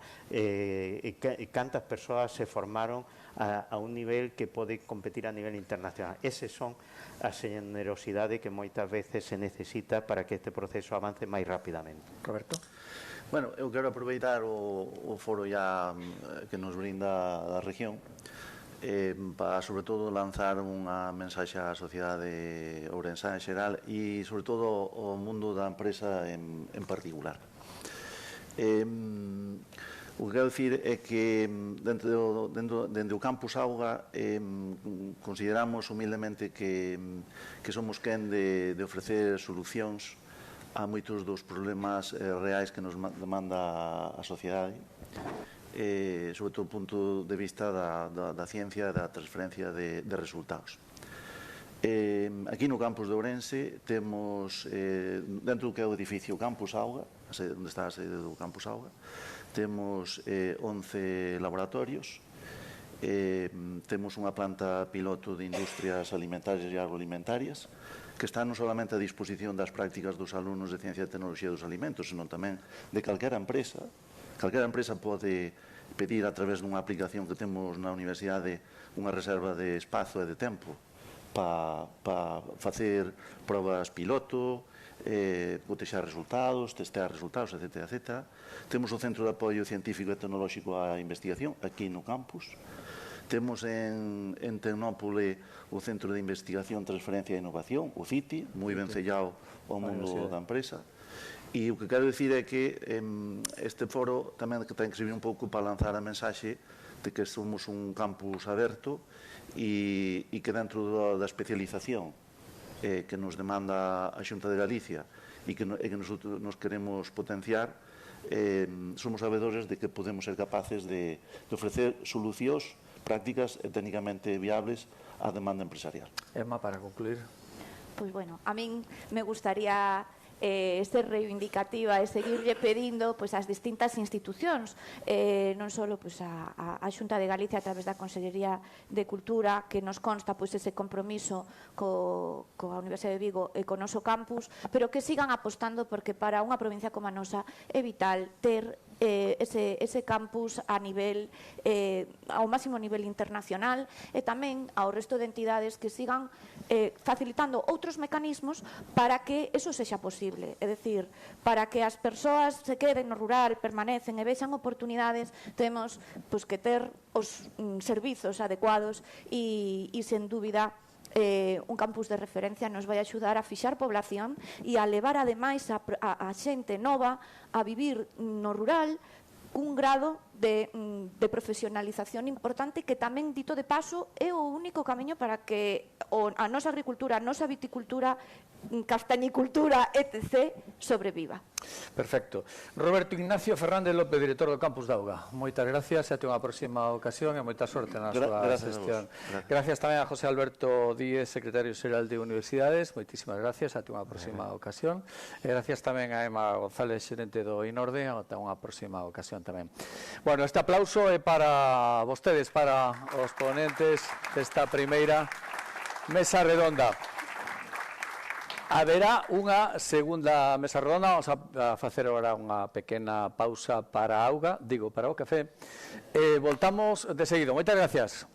cantas persoas se formaron a un nivel que pode competir a nivel internacional. Eses son a xenerosidade que moitas veces se necesita para que este proceso avance máis rapidamente. Roberto? Bueno, eu quero aproveitar o foro ya que nos brinda a región para, sobre todo, lanzar unha mensaxe á sociedade ourensá en xeral e, sobre todo, ao mundo da empresa en particular. O que quero dicir é que dentro do Campus Auga consideramos humildemente que somos quen de ofrecer solucións a moitos dos problemas reais que nos demanda a sociedade, sobre todo do punto de vista da ciencia e da transferencia de resultados. Aquí no campus de Ourense temos, dentro do que é o edificio Campus Auga, onde está a sede do Campus Auga, temos 11 laboratorios Temos unha planta piloto de industrias alimentarias e agroalimentarias que está non solamente a disposición das prácticas dos alumnos de Ciencia e Tecnoloxía dos Alimentos, senón tamén de calquera empresa. Calquera empresa pode pedir a través dunha aplicación que temos na universidade unha reserva de espazo e de tempo para facer probas piloto, cotexar resultados, testear resultados, etc. etc. Temos o Centro de Apoio Científico e Tecnolóxico á Investigación aquí no campus. Temos en Tecnópole o Centro de Investigación, Transferencia e Innovación, o CITI, moi ben sellado ao mundo da empresa. E o que quero dicir é que este foro tamén ten que servir un pouco para lanzar a mensaxe de que somos un campus aberto e que dentro da especialización que nos demanda a Xunta de Galicia e que nos queremos potenciar, somos sabedores de que podemos ser capaces de ofrecer solucións prácticas e técnicamente viables á demanda empresarial. Emma, para concluir. Pois bueno, a min me gustaría ser reivindicativa e seguirlle pedindo pois, as distintas institucións, non só pois, a Xunta de Galicia a través da Consellería de Cultura, que nos consta pois, ese compromiso coa Universidade de Vigo e co noso campus, pero que sigan apostando porque para unha provincia como a nosa é vital ter ese campus a nivel ao máximo nivel internacional e tamén ao resto de entidades que sigan facilitando outros mecanismos para que eso sexa posible, é dicir, para que as persoas se queden no rural, permanecen e vexan oportunidades, temos pois, que ter os servizos adecuados e sen dúbida un campus de referencia nos vai axudar a fixar población e a levar ademais a xente nova a vivir no rural cun grado de profesionalización importante que tamén, dito de paso, é o único camiño para que a nosa agricultura, a nosa viticultura, castañicultura, etc., sobreviva. Perfecto. Roberto Ignacio Fernández López, director do Campus da Auga. Moitas gracias e até unha próxima ocasión e moita sorte na súa gestión. Gracias tamén a José Alberto Díez, secretario xeral de Universidades. Moitísimas gracias, até unha próxima ocasión. E gracias tamén a Emma González, xerente do INORDE, até unha próxima ocasión tamén. Bueno, este aplauso é para vostedes, para os ponentes desta primeira mesa redonda. Haberá unha segunda mesa redonda, vamos a facer agora unha pequena pausa para a auga, digo, para o café. Voltamos de seguido. Moitas gracias.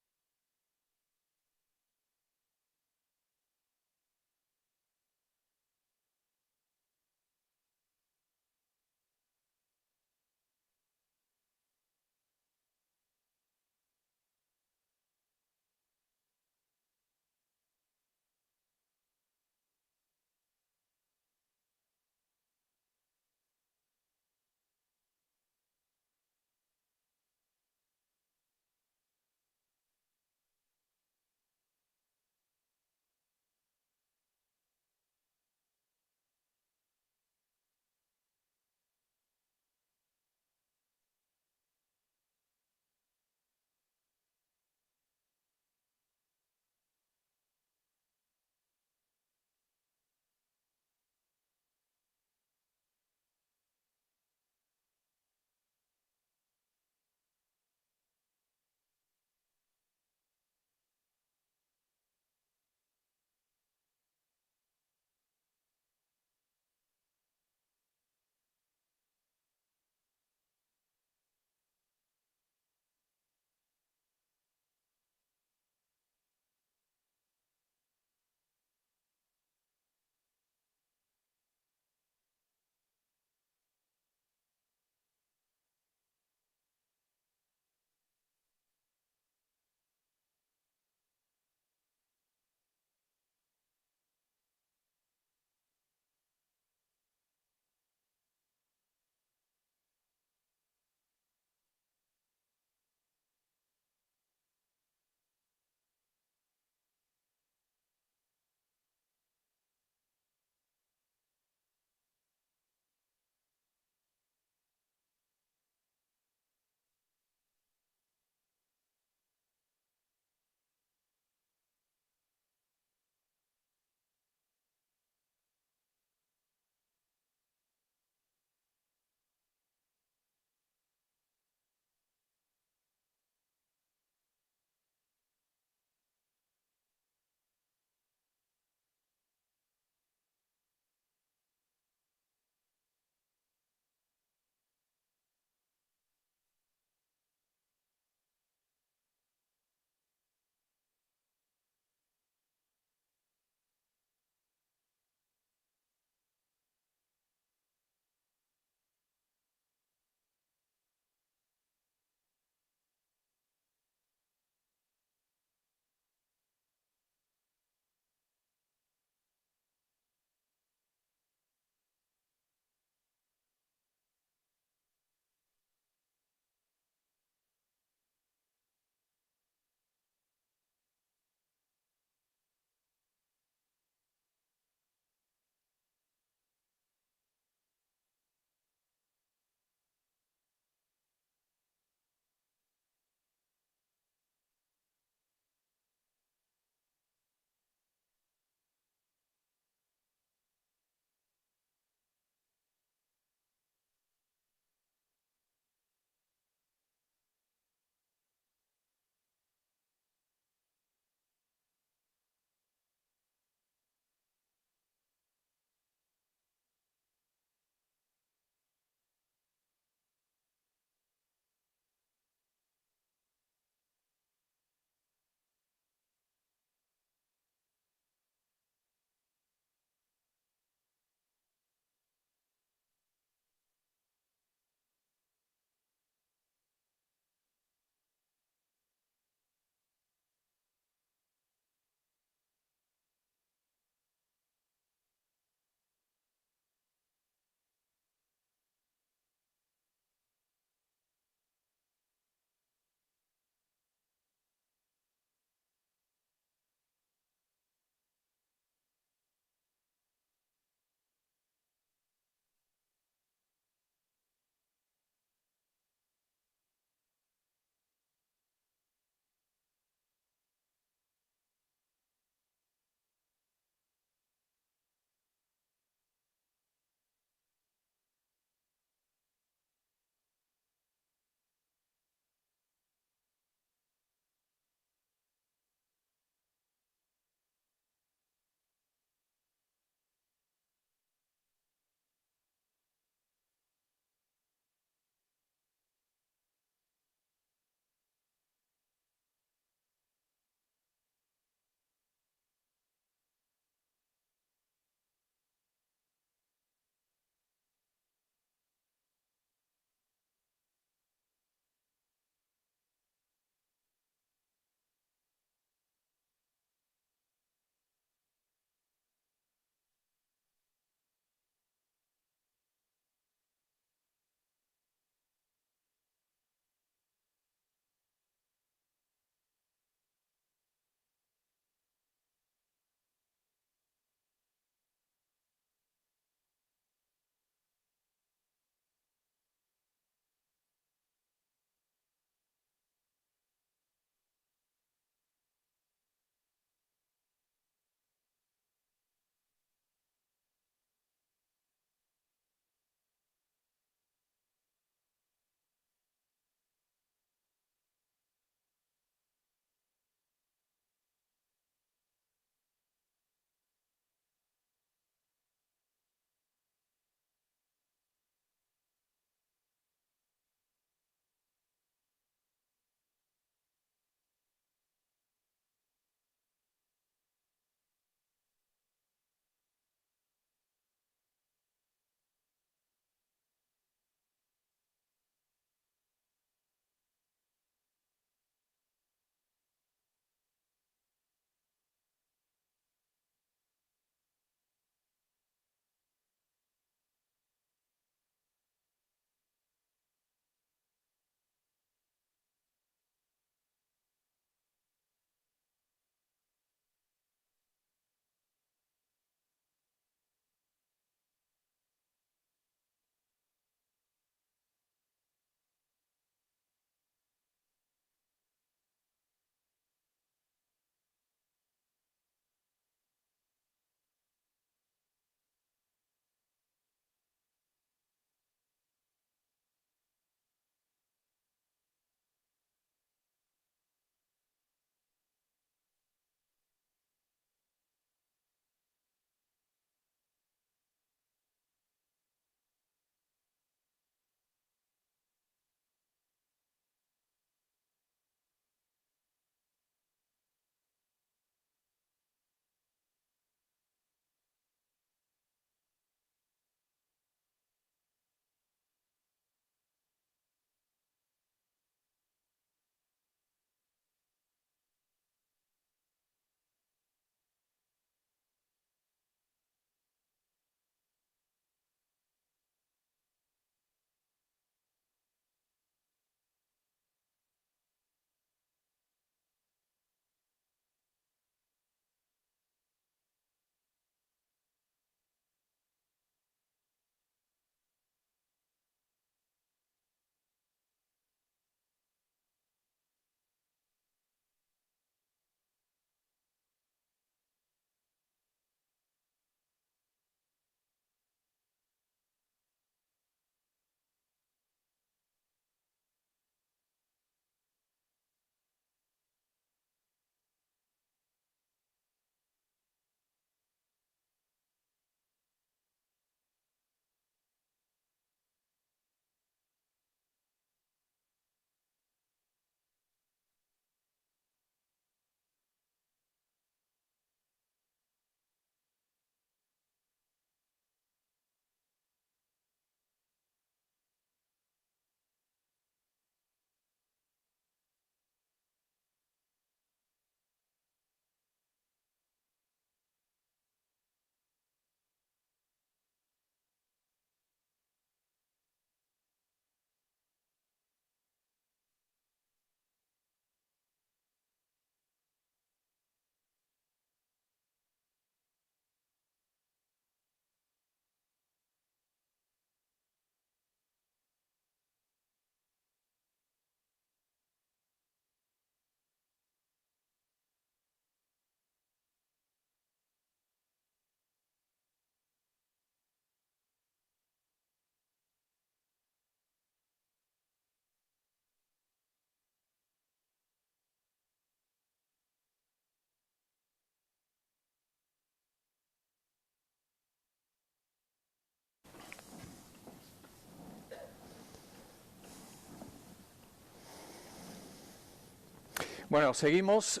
Bueno, seguimos.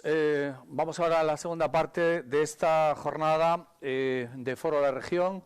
Vamos ahora a la segunda parte de esta jornada de Foro de la Región,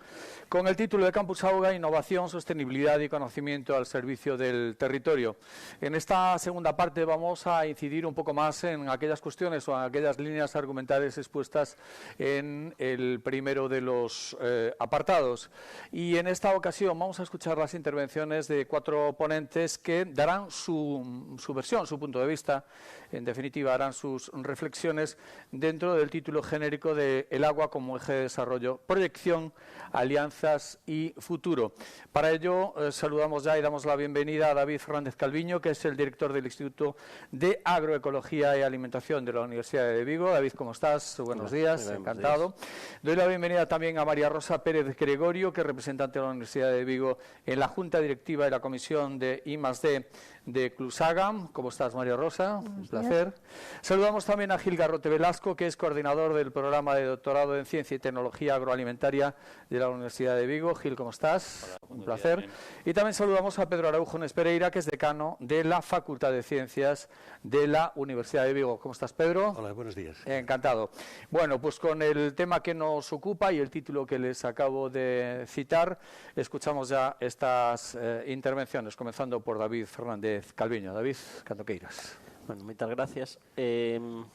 con el título de Campus Auga, Innovación, Sostenibilidad y Conocimiento al Servicio del Territorio. En esta segunda parte vamos a incidir un poco más en aquellas cuestiones o en aquellas líneas argumentales expuestas en el primero de los apartados. Y en esta ocasión vamos a escuchar las intervenciones de 4 ponentes que darán su versión, su punto de vista. En definitiva, harán sus reflexiones dentro del título genérico de El agua como eje de desarrollo, proyección, alianzas y futuro. Para ello, saludamos ya y damos la bienvenida a David Fernández Calviño, que es el director del Instituto de Agroecología y Alimentación de la Universidad de Vigo. David, ¿cómo estás? Buenos días, encantado. Doy la bienvenida también a María Rosa Pérez Gregorio, que es representante de la Universidad de Vigo en la Junta Directiva de la Comisión de I+D de Clusaga. ¿Cómo estás, María Rosa? Un placer. Saludamos también a Gil Garrote Velasco, que es coordinador del programa de doctorado en Ciencia y Tecnología Agroalimentaria de la Universidad de Vigo. Gil, ¿cómo estás? Hola, un placer. Bien. Y también saludamos a Pedro Araujo Nespereira, que es decano de la Facultad de Ciencias de la Universidad de Vigo. ¿Cómo estás, Pedro? Hola, buenos días. Encantado. Bueno, pues con el tema que nos ocupa y el título que les acabo de citar, escuchamos ya estas intervenciones, comenzando por David Fernández Calviño. David, cando queiras. Bueno, moitas gracias. En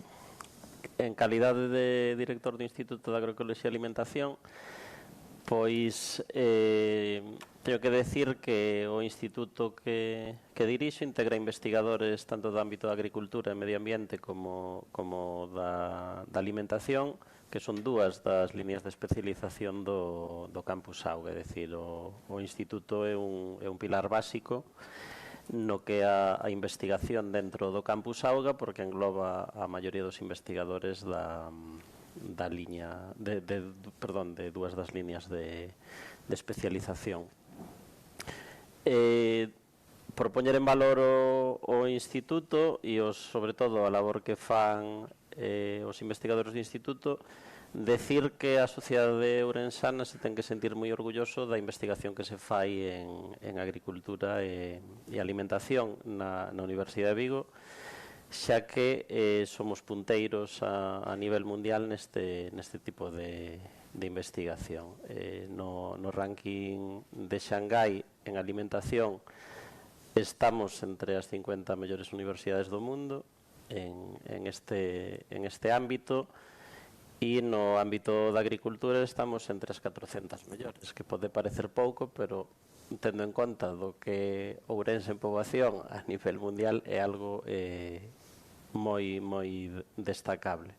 calidade de director do Instituto de Agroecoloxía e Alimentación, pois teño que decir que o instituto que dirixo integra investigadores tanto do ámbito da agricultura e medio ambiente como da alimentación, que son dúas das líneas de especialización do Campus Auga. É dicir, o instituto é un pilar básico no que a investigación dentro do Campus Auga, porque engloba a maioría dos investigadores da liña de dúas das líneas de especialización. Por poñer en valor o instituto e sobre todo a labor que fan os investigadores do instituto, decir que a sociedade ourensana se ten que sentir moi orgulloso da investigación que se fai en agricultura e alimentación na Universidade de Vigo, xa que somos punteiros a nivel mundial neste tipo de investigación. No ranking de Xangai en alimentación estamos entre as 50 mellores universidades do mundo en este ámbito, e no ámbito da agricultura estamos entre as 400 mellores, que pode parecer pouco, pero tendo en conta do que Ourense en poboación a nivel mundial é algo moi destacable.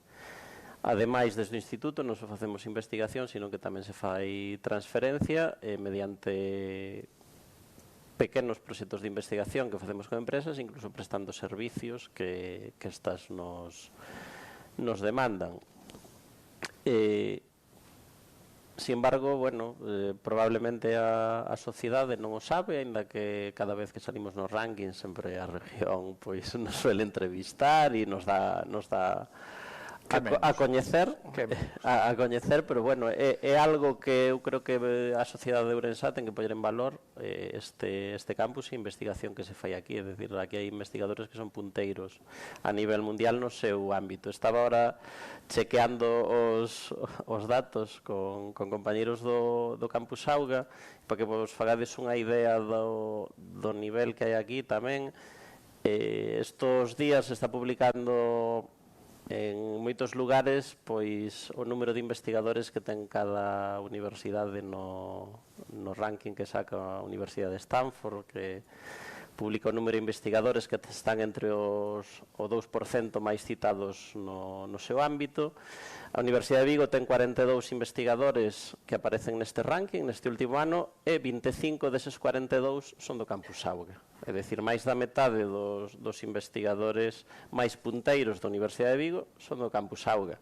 Ademais, desde o Instituto non só facemos investigación, sino que tamén se fai transferencia mediante pequenos proxectos de investigación que facemos con empresas, incluso prestando servicios que estas nos demandan. Sin embargo, bueno, probablemente a sociedade non o sabe, aínda que cada vez que salimos nos rankings sempre a región pois nos suele entrevistar e nos dá a coñecer, pero bueno, é algo que eu creo que a sociedade de Ourense ten que poñer en valor este campus e investigación que se fai aquí. É dicir, aquí hai investigadores que son punteiros a nivel mundial no seu ámbito. Estaba ahora chequeando os datos con compañeros do Campus Auga para que vos fagades unha idea do nivel que hai aquí tamén. Estos días se está publicando en moitos lugares pois o número de investigadores que ten cada universidade no ranking que saca a Universidade de Stanford, que publica o número de investigadores que están entre o 2% máis citados no seu ámbito. A Universidade de Vigo ten 42 investigadores que aparecen neste ranking neste último ano, e 25 deses 42 son do Campus Auga. É dicir, máis da metade dos investigadores máis punteiros da Universidade de Vigo son do Campus Auga.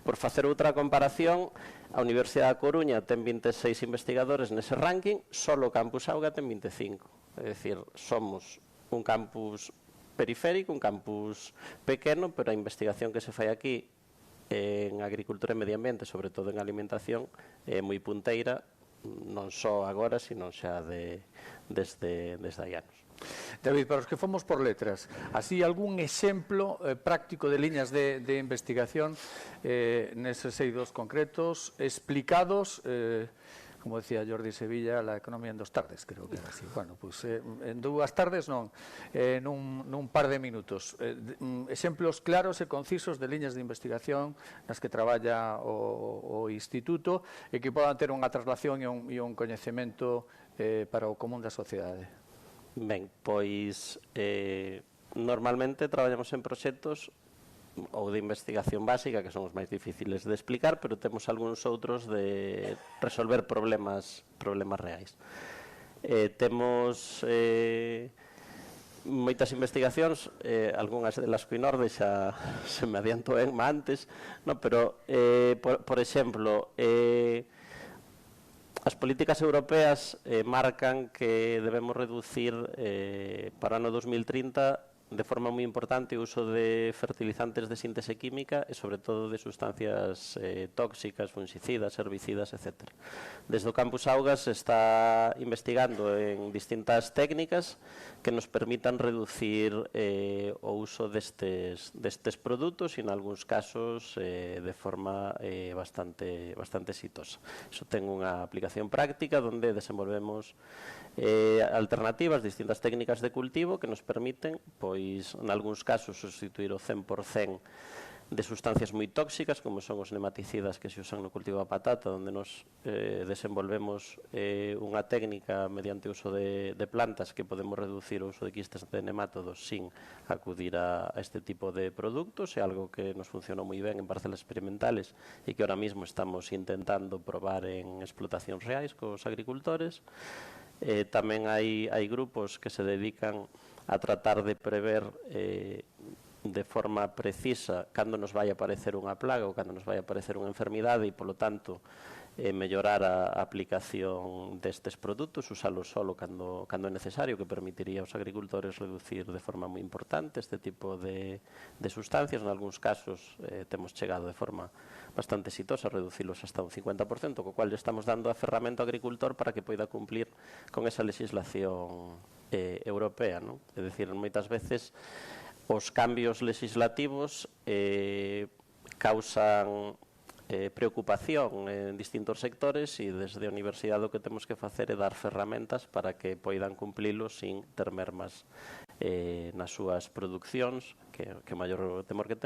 Por facer outra comparación, a Universidade da Coruña ten 26 investigadores nese ranking, só o Campus Auga ten 25. É dicir, somos un campus periférico, un campus pequeno, pero a investigación que se fai aquí en agricultura e medio ambiente, sobre todo en alimentación, é moi punteira, non só agora, sino xa desde hai anos. David, para os que fomos por letras, así algún exemplo práctico de liñas de investigación neses eidos concretos, explicados, como decía Jordi Sevilla, la economía en 2 tardes, creo que era así. Bueno, pues en 2 tardes non, nun par de minutos. Exemplos claros e concisos de liñas de investigación nas que traballa o Instituto e que podan ter unha traslación e un coñecemento para o común da sociedade. Ben, pois normalmente traballamos en proxectos ou de investigación básica, que son os máis difíciles de explicar, pero temos algúns outros de resolver problemas reais. Temos moitas investigacións, algunhas delas co INORDE xa se me adiantou antes, no, pero, por exemplo, as políticas europeas marcan que debemos reducir para o ano 2030 de forma moi importante o uso de fertilizantes de síntese química e sobre todo de sustancias tóxicas, fungicidas, herbicidas, etc. Desde o Campus Augas se está investigando en distintas técnicas que nos permitan reducir o uso destes produtos e en algúns casos de forma bastante exitosa. Iso ten unha aplicación práctica onde desenvolvemos alternativas, distintas técnicas de cultivo que nos permiten, pois, en algúns casos, sustituir o 100% de sustancias moi tóxicas, como son os nematicidas que se usan no cultivo da patata, onde nos desenvolvemos unha técnica mediante o uso de plantas que podemos reducir o uso de quistes de nemátodos sin acudir a este tipo de produtos. É algo que nos funcionou moi ben en parcelas experimentales e que ahora mismo estamos intentando probar en explotacións reais cos agricultores. Tamén hai grupos que se dedican a tratar de prever de forma precisa cando nos vai aparecer unha plaga ou cando nos vai aparecer unha enfermidade e, polo tanto, mellorar a aplicación destes produtos, usalos solo cando é necesario, que permitiría aos agricultores reducir de forma moi importante este tipo de sustancias. En algúns casos temos chegado de forma bastante exitosa a reducilos hasta un 50%, co cual estamos dando a ferramenta ao agricultor para que poida cumplir con esa legislación europea, non? É dicir, moitas veces os cambios legislativos causan preocupación en distintos sectores e desde a universidade o que temos que facer é dar ferramentas para que poidan cumplilos sin ter mermas nas súas producións, que o maior temor que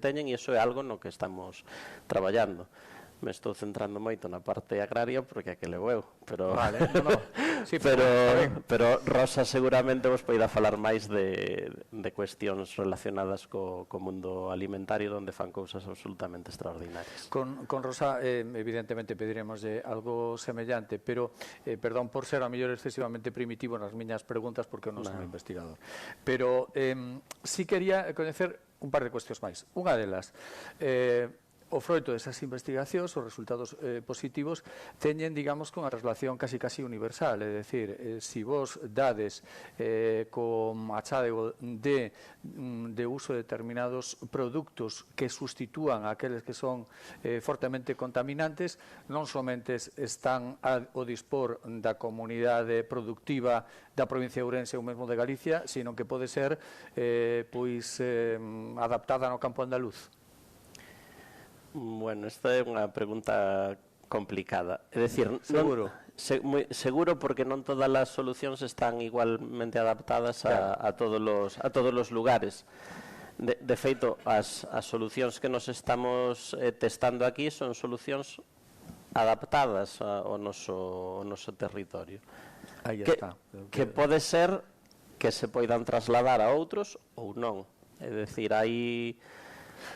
teñen, e iso é algo no que estamos traballando. Me estou centrando moito na parte agraria porque é que levo eu, pero vale, no. Sí, pero Rosa seguramente vos poida falar máis de cuestións relacionadas co mundo alimentario, onde fan cousas absolutamente extraordinarias. Con Rosa evidentemente pediremos algo semellante, pero perdón por ser a mellor excesivamente primitivo nas miñas preguntas porque eu non son investigador, pero sí quería coñecer un par de cuestións máis. Unha delas, o froito desas investigacións, os resultados positivos, teñen, digamos, con a relación casi universal, é dicir, se vos dades con achádego de uso de determinados produtos que sustitúan aqueles que son fortemente contaminantes, non somente están ao dispor da comunidade productiva da provincia de Ourense ou mesmo de Galicia, sino que pode ser adaptada no campo andaluz. Bueno, esta é unha pregunta complicada. É dicir, seguro. Seguro porque non todas as solucións están igualmente adaptadas a todos os lugares. De feito, as solucións que nos estamos testando aquí son solucións adaptadas ao noso territorio. Aí está. Que pode ser que se poidan trasladar a outros ou non. É dicir, hai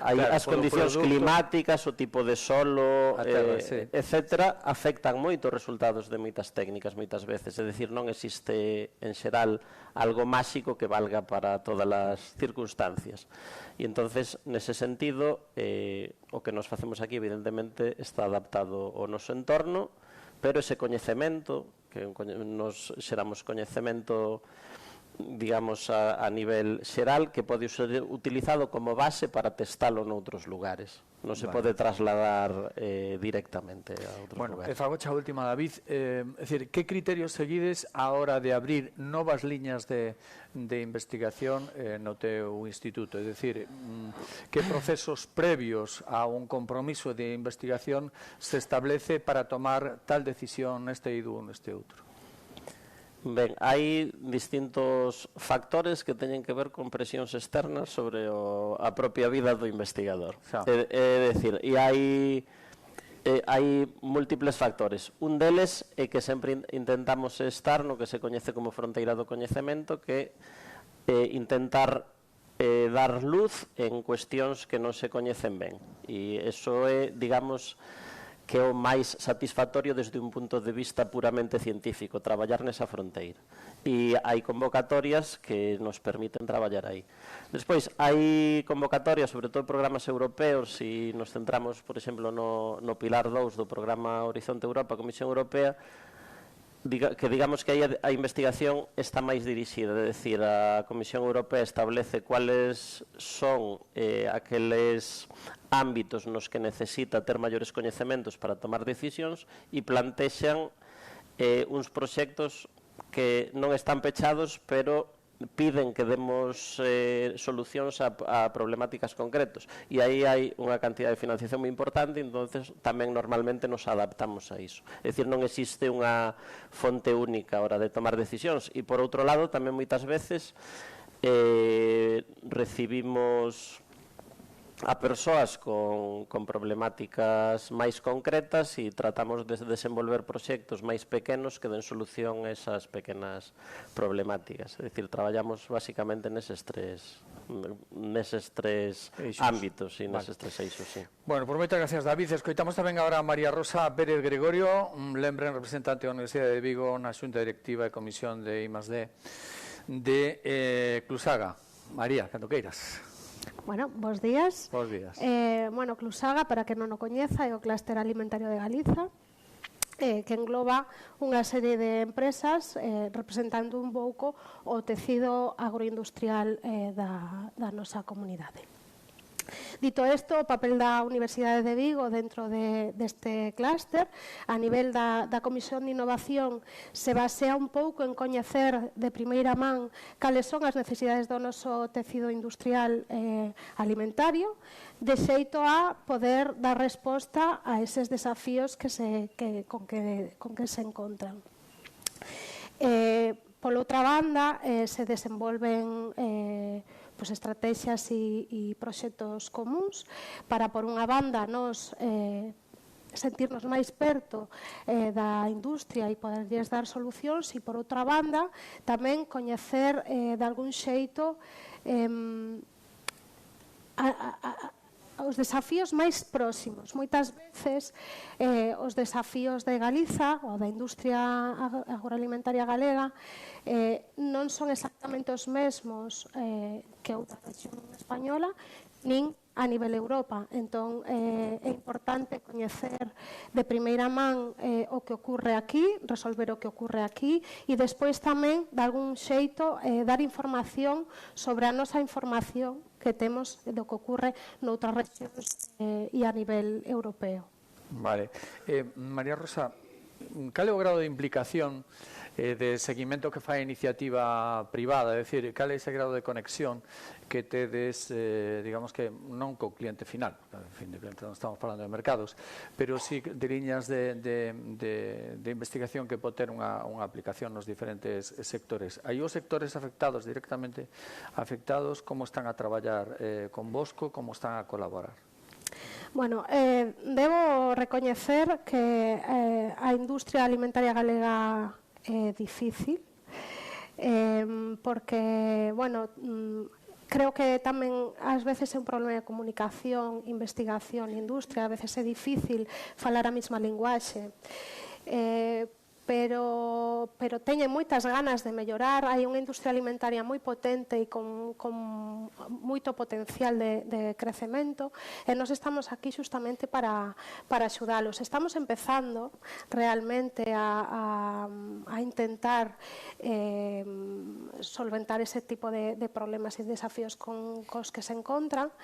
as condicións climáticas, o tipo de solo, etc., afectan moito os resultados de moitas técnicas moitas veces. É dicir, non existe en xeral algo máxico que valga para todas as circunstancias. E entonces, nese sentido, o que nos facemos aquí, evidentemente, está adaptado ao noso entorno, pero ese coñecemento, que nos xeramos coñecemento, digamos, a nivel xeral, que pode ser utilizado como base para testalo noutros lugares. non se pode trasladar directamente a outros Bueno, lugares. fago xa a última, David. É dicir, que criterios seguides a hora de abrir novas liñas de investigación no teu instituto? É dicir, que procesos previos a un compromiso de investigación se establece para tomar tal decisión neste ido ou neste outro? Ben, hai distintos factores que teñen que ver con presións externas sobre a propia vida do investigador. Xa. É dicir, e hai múltiples factores. Un deles é que sempre intentamos estar no que se coñece como fronteira do coñecemento, que intentar dar luz en cuestións que non se coñecen ben. E iso é, digamos, que é o máis satisfactorio desde un punto de vista puramente científico, traballar nesa fronteira. E hai convocatorias que nos permiten traballar aí. Despois, hai convocatorias, sobre todo programas europeos, e nos centramos, por exemplo, no pilar 2 do programa Horizonte Europa, Comisión Europea, que digamos que aí a investigación está máis dirixida, é dicir, a Comisión Europea establece cuáles son aqueles ámbitos nos que necesita ter maiores coñecementos para tomar decisións e plantexan uns proxectos que non están pechados, pero piden que demos solucións a problemáticas concretos. E aí hai unha cantidad de financiación moi importante, entonces tamén normalmente nos adaptamos a iso. É dicir, non existe unha fonte única a hora de tomar decisións. E por outro lado, tamén moitas veces recibimos a persoas con problemáticas máis concretas e tratamos de desenvolver proxectos máis pequenos que den solución a esas pequenas problemáticas. É dicir, traballamos basicamente neses tres ámbitos e neses tres eixos, sí. Bueno, por moitas gracias, David. Escoitamos tamén agora a María Rosa Pérez Gregorio, lembren, representante da Universidade de Vigo na Xunta Directiva e Comisión de I+D de Clusaga. María, cando queiras. Bueno, bos días. Bos días. Bueno, Clusaga, para que non o coñeza, é o clúster alimentario de Galiza, que engloba unha serie de empresas representando un pouco o tecido agroindustrial da nosa comunidade. Dito isto, o papel da Universidade de Vigo dentro deste clúster, a nivel da Comisión de Innovación, se basea un pouco en coñecer de primeira man cales son as necesidades do noso tecido industrial alimentario, de xeito a poder dar resposta a eses desafíos con que se encontran. Pola outra banda, se desenvolven estrategias e proxectos comuns para, por unha banda, nos sentirnos máis perto da industria e poderlles dar solucións, e, por outra banda, tamén coñecer de algún xeito os desafíos máis próximos. Moitas veces os desafíos de Galiza ou da industria agroalimentaria galega non son exactamente os mesmos que outra región española, nin a nivel Europa. Entón, é importante coñecer de primeira man o que ocorre aquí, resolver o que ocorre aquí, e despois tamén, de algún xeito, dar información sobre a nosa información que temos do que ocorre noutras regións e a nivel europeo. Vale. María Rosa, cal é o grado de implicación de seguimento que fai a iniciativa privada? É dicir, cal é ese grado de conexión que tedes, digamos que non co cliente final, en fin, non estamos falando de mercados, pero sí de liñas de investigación que pode ter unha aplicación nos diferentes sectores. Hai os sectores afectados, directamente afectados, como están a traballar convosco, como están a colaborar? Bueno, debo recoñecer que a industria alimentaria galega é difícil, porque, bueno, creo que tamén ás veces é un problema de comunicación, investigación e industria, a veces é difícil falar a mesma linguaxe, pero teñen moitas ganas de mellorar. Hai unha industria alimentaria moi potente e con moito potencial de crecemento, e nós estamos aquí xustamente para axudalos. Estamos empezando realmente a intentar solventar ese tipo de problemas e desafíos cos que se encontran,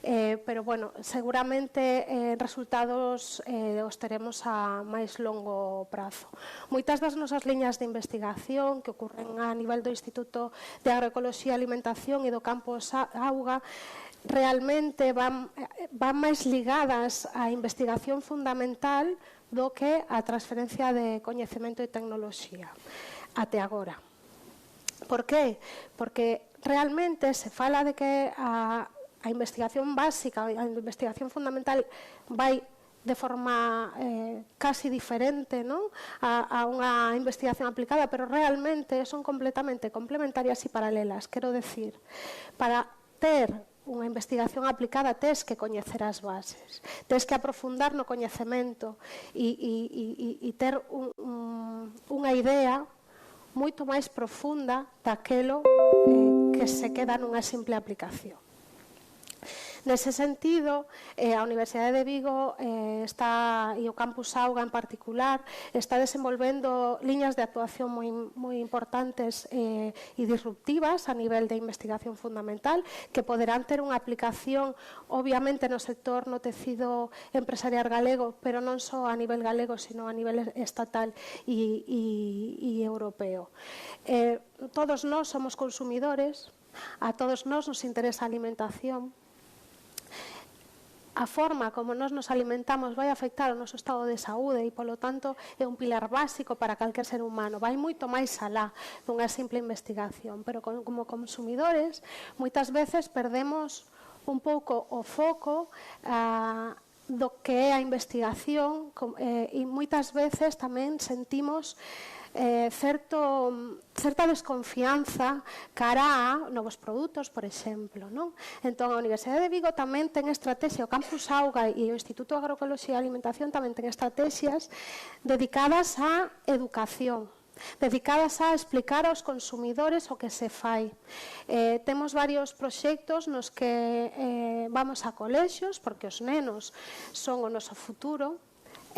pero, bueno, seguramente resultados os teremos a máis longo prazo. Moitas das nosas liñas de investigación que ocorren a nivel do Instituto de Agroecoloxía e Alimentación e do Campus Auga realmente van máis ligadas á investigación fundamental do que á transferencia de coñecemento e tecnoloxía até agora. Por qué? Porque realmente se fala de que a investigación básica, a investigación fundamental vai de forma casi diferente, ¿no?, a unha investigación aplicada, pero realmente son completamente complementarias e paralelas. Quero decir, para ter unha investigación aplicada tes que coñecer as bases, tes que aprofundar no coñecemento e ter unha idea moito máis profunda daquelo que se queda nunha simple aplicación. Nese sentido, a Universidade de Vigo e o Campus Auga en particular está desenvolvendo liñas de actuación moi importantes e disruptivas a nivel de investigación fundamental que poderán ter unha aplicación obviamente no sector no tecido empresarial galego, pero non só a nivel galego, sino a nivel estatal e europeo. Todos nós somos consumidores, a todos nós nos interesa a alimentación. A forma como nós nos alimentamos vai afectar o noso estado de saúde e, polo tanto, é un pilar básico para calquer ser humano. Vai moito máis alá dunha simple investigación, pero como consumidores moitas veces perdemos un pouco o foco do que é a investigación e moitas veces tamén sentimos certa desconfianza cara a novos produtos, por exemplo, non? Entón, a Universidade de Vigo tamén ten estrategia, o Campus Auga e o Instituto de Agroecoloxía e Alimentación tamén ten estrategias dedicadas á educación, dedicadas a explicar aos consumidores o que se fai. Temos varios proxectos nos que vamos a colexios, porque os nenos son o noso futuro,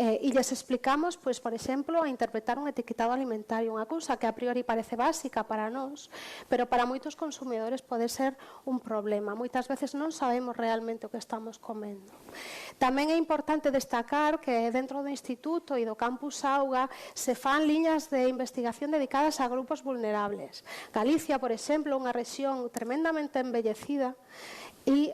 e lles explicamos, pois, por exemplo, a interpretar un etiquetado alimentario, unha cousa que a priori parece básica para nós, pero para moitos consumidores pode ser un problema. Moitas veces non sabemos realmente o que estamos comendo. Tamén é importante destacar que dentro do Instituto e do Campus Auga se fan liñas de investigación dedicadas a grupos vulnerables. Galicia, por exemplo, unha rexión tremendamente envellecida e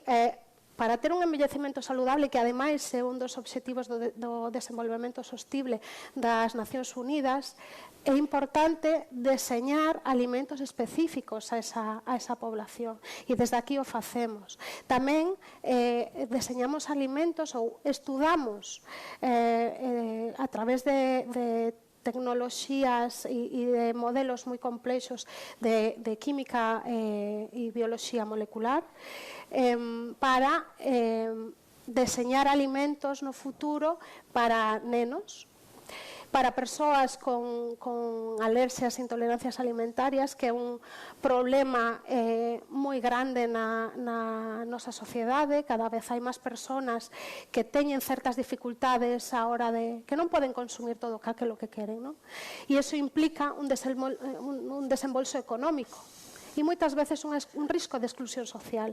para ter un envellecemento saludable, que ademais é un dos obxectivos do desenvolvemento sostible das Nacións Unidas, é importante deseñar alimentos específicos a esa población e desde aquí o facemos. Tamén deseñamos alimentos ou estudamos a través de tecnoloxías e de modelos moi complexos de química e bioloxía molecular para deseñar alimentos no futuro para nenos, para persoas con alerxias e intolerancias alimentarias, que é un problema moi grande na nosa sociedade. Cada vez hai máis persoas que teñen certas dificultades a hora de que non poden consumir todo aquilo que queren, non? E iso implica un desembolso económico e moitas veces un risco de exclusión social.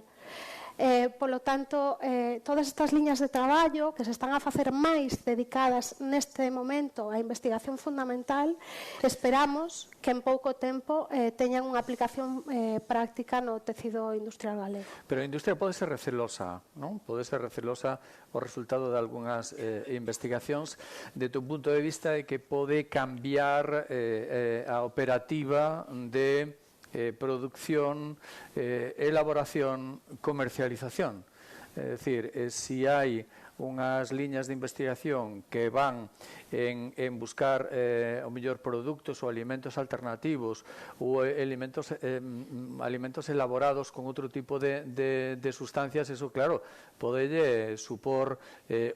Polo tanto, todas estas liñas de traballo que se están a facer máis dedicadas neste momento á investigación fundamental, esperamos que en pouco tempo teñan unha aplicación práctica no tecido industrial galego. Pero a industria pode ser recelosa, non? Pode ser recelosa o resultado de algunhas investigacións de tu punto de vista de que pode cambiar a operativa de producción, elaboración, comercialización. É dicir, si hai unhas liñas de investigación que van en buscar o mellor produtos ou alimentos alternativos ou alimentos elaborados con outro tipo de sustancias, eso, claro, pode supor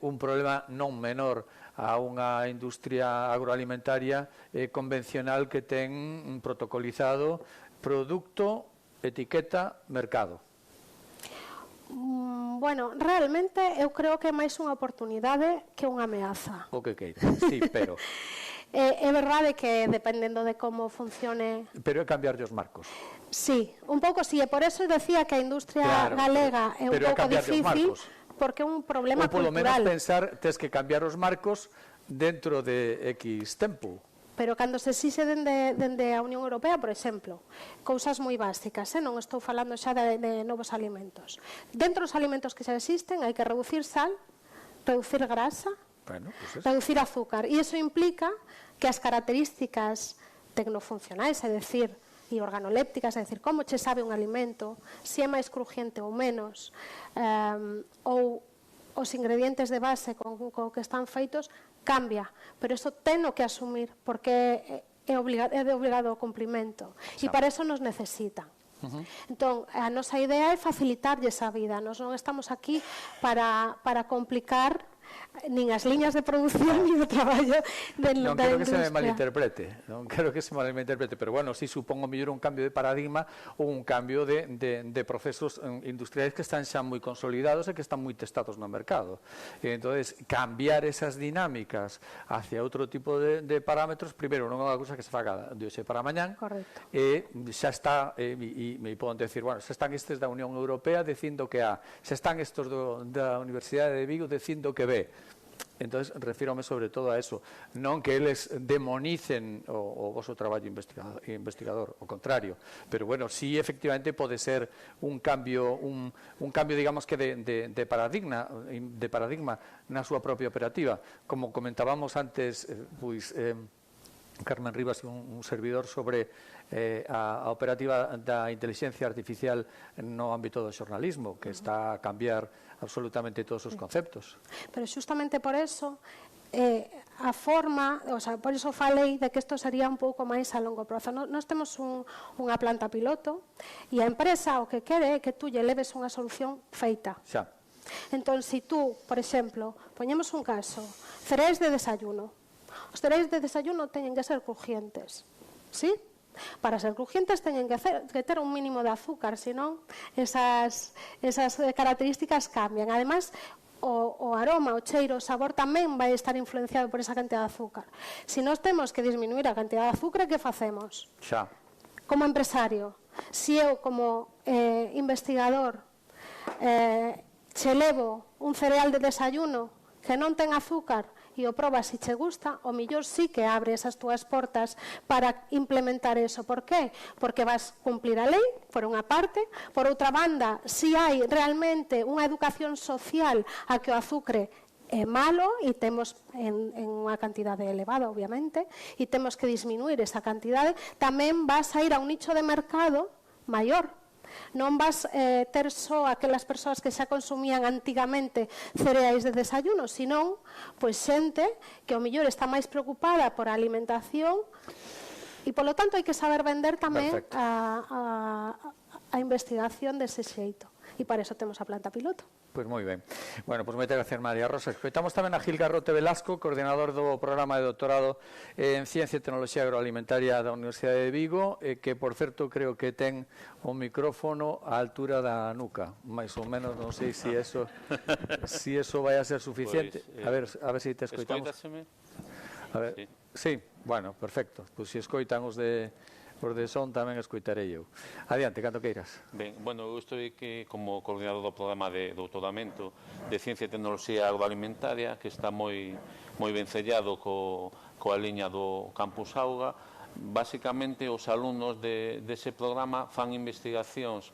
un problema non menor a unha industria agroalimentaria convencional que ten protocolizado producto, etiqueta, mercado. Bueno, realmente eu creo que é máis unha oportunidade que unha ameaza. O que queira, sí, pero... É verdade que dependendo de como funcione... Pero é cambiar os marcos. Sí, un pouco sí, e por eso decía que a industria galega é un pouco difícil, porque é un problema cultural. Ou polo menos pensar, tes que cambiar os marcos dentro de X tempo. Pero cando se exixe dende a Unión Europea, por exemplo, cousas moi básicas, non estou falando xa de novos alimentos. Dentro dos alimentos que xa existen hai que reducir sal, reducir grasa, reducir azúcar. E iso implica que as características tecnofuncionais, é dicir, e organolépticas, é dicir, como che sabe un alimento, se é máis crujiente ou menos, ou os ingredientes de base con que están feitos, cambia, pero iso teno que asumir porque é de obligado cumprimento e para eso nos necesitan. Entón, a nosa idea é facilitarlles a vida, nós non estamos aquí para complicar nin as liñas de produción nin o traballo da industria. Non quero que se me malinterprete, non quero que se malinterprete, pero bueno, si supongo mellor un cambio de paradigma ou un cambio de procesos industriais que están xa moi consolidados e que están moi testados no mercado. Entonces, cambiar esas dinámicas hacia outro tipo de parámetros, primeiro, non é unha cousa que se faga de hoxe para mañán, e xa está, e me poden decir, bueno, xa están estes da Unión Europea dicindo que A, xa están estes da Universidade de Vigo dicindo que B. Entonces, refírome sobre todo a eso, non que eles demonicen o vosso traballo investigador, o contrario, pero bueno, sí efectivamente pode ser un cambio, digamos que de paradigma na súa propia operativa. Como comentábamos antes, Carmen Rivas, un servidor sobre a operativa da inteligencia artificial no ámbito do xornalismo, que está a cambiar absolutamente todos os conceptos. Pero xustamente por eso a forma, o sea, por eso falei de que isto sería un pouco máis a longo prazo. Nós temos unha planta piloto e a empresa o que quere é que tú lle leves unha solución feita. Xa. Entón, se tú, por exemplo, poñemos un caso, cereais de desayuno. Os cereais de desayuno teñen que ser crujientes, ¿sí? Para ser crujientes teñen que ter un mínimo de azúcar, senón esas características cambian. Ademais, o aroma, o cheiro, o sabor tamén vai estar influenciado por esa cantidad de azúcar. Se nós temos que disminuir a cantidad de azúcar, que facemos? Xa. Como empresario, se eu como investigador che levo un cereal de desayuno que non ten azúcar e o probas e che gusta, o millor sí que abre esas túas portas para implementar eso. Por qué? Porque vas cumplir a lei, por unha parte. Por outra banda, si hai realmente unha educación social a que o azucre é malo e temos en unha cantidade elevada, obviamente, e temos que disminuir esa cantidade, tamén vas a ir a un nicho de mercado maior. Non vas ter só aquelas persoas que xa consumían antigamente cereais de desayuno, senón pois xente que ao mellor está máis preocupada por a alimentación e, polo tanto, hai que saber vender tamén a investigación dese xeito. E para eso temos a planta piloto. Pois moi ben. Bueno, pois moitas gracias, María Rosa. Escoitamos tamén a Gil Garrote Velasco, coordinador do programa de doutorado en Ciencia e Tecnoloxía Agroalimentaria da Universidade de Vigo, que, por certo, creo que ten o micrófono á altura da nuca. Mais ou menos, non sei se eso vai a ser suficiente. A ver se te escoitamos. Escoitaseme? A ver, sí, bueno, perfecto. Pois se escoitan os de son tamén escoitarei eu. Adiante, canto queiras. Ben, bueno, eu estou aquí como coordinador do programa de doutoramento de Ciencia e Tecnoloxía Agroalimentaria, que está moi vencellado coa liña do Campus Auga. Básicamente, os alumnos dese programa fan investigacións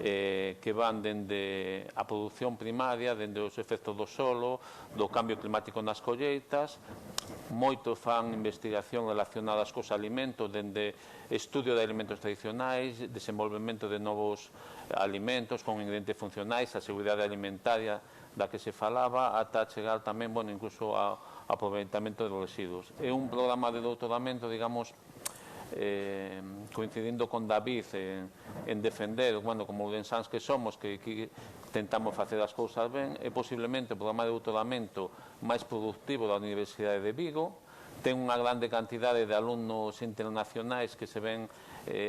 que van dende a produción primaria, dende os efectos do solo, do cambio climático nas colleitas. Moitos fan investigación relacionadas cos alimentos, dende estudio de alimentos tradicionais, desenvolvemento de novos alimentos con ingredientes funcionais, a seguridade alimentaria da que se falaba, ata chegar tamén, bueno, incluso ao aproveitamento de residuos. É un programa de doutoramento, digamos, coincidindo con David en defender, bueno, como ourensáns que somos, que tentamos facer as cousas ben, é posiblemente o programa de doutoramento máis productivo da Universidade de Vigo. Ten unha grande cantidade de alumnos internacionais que se ven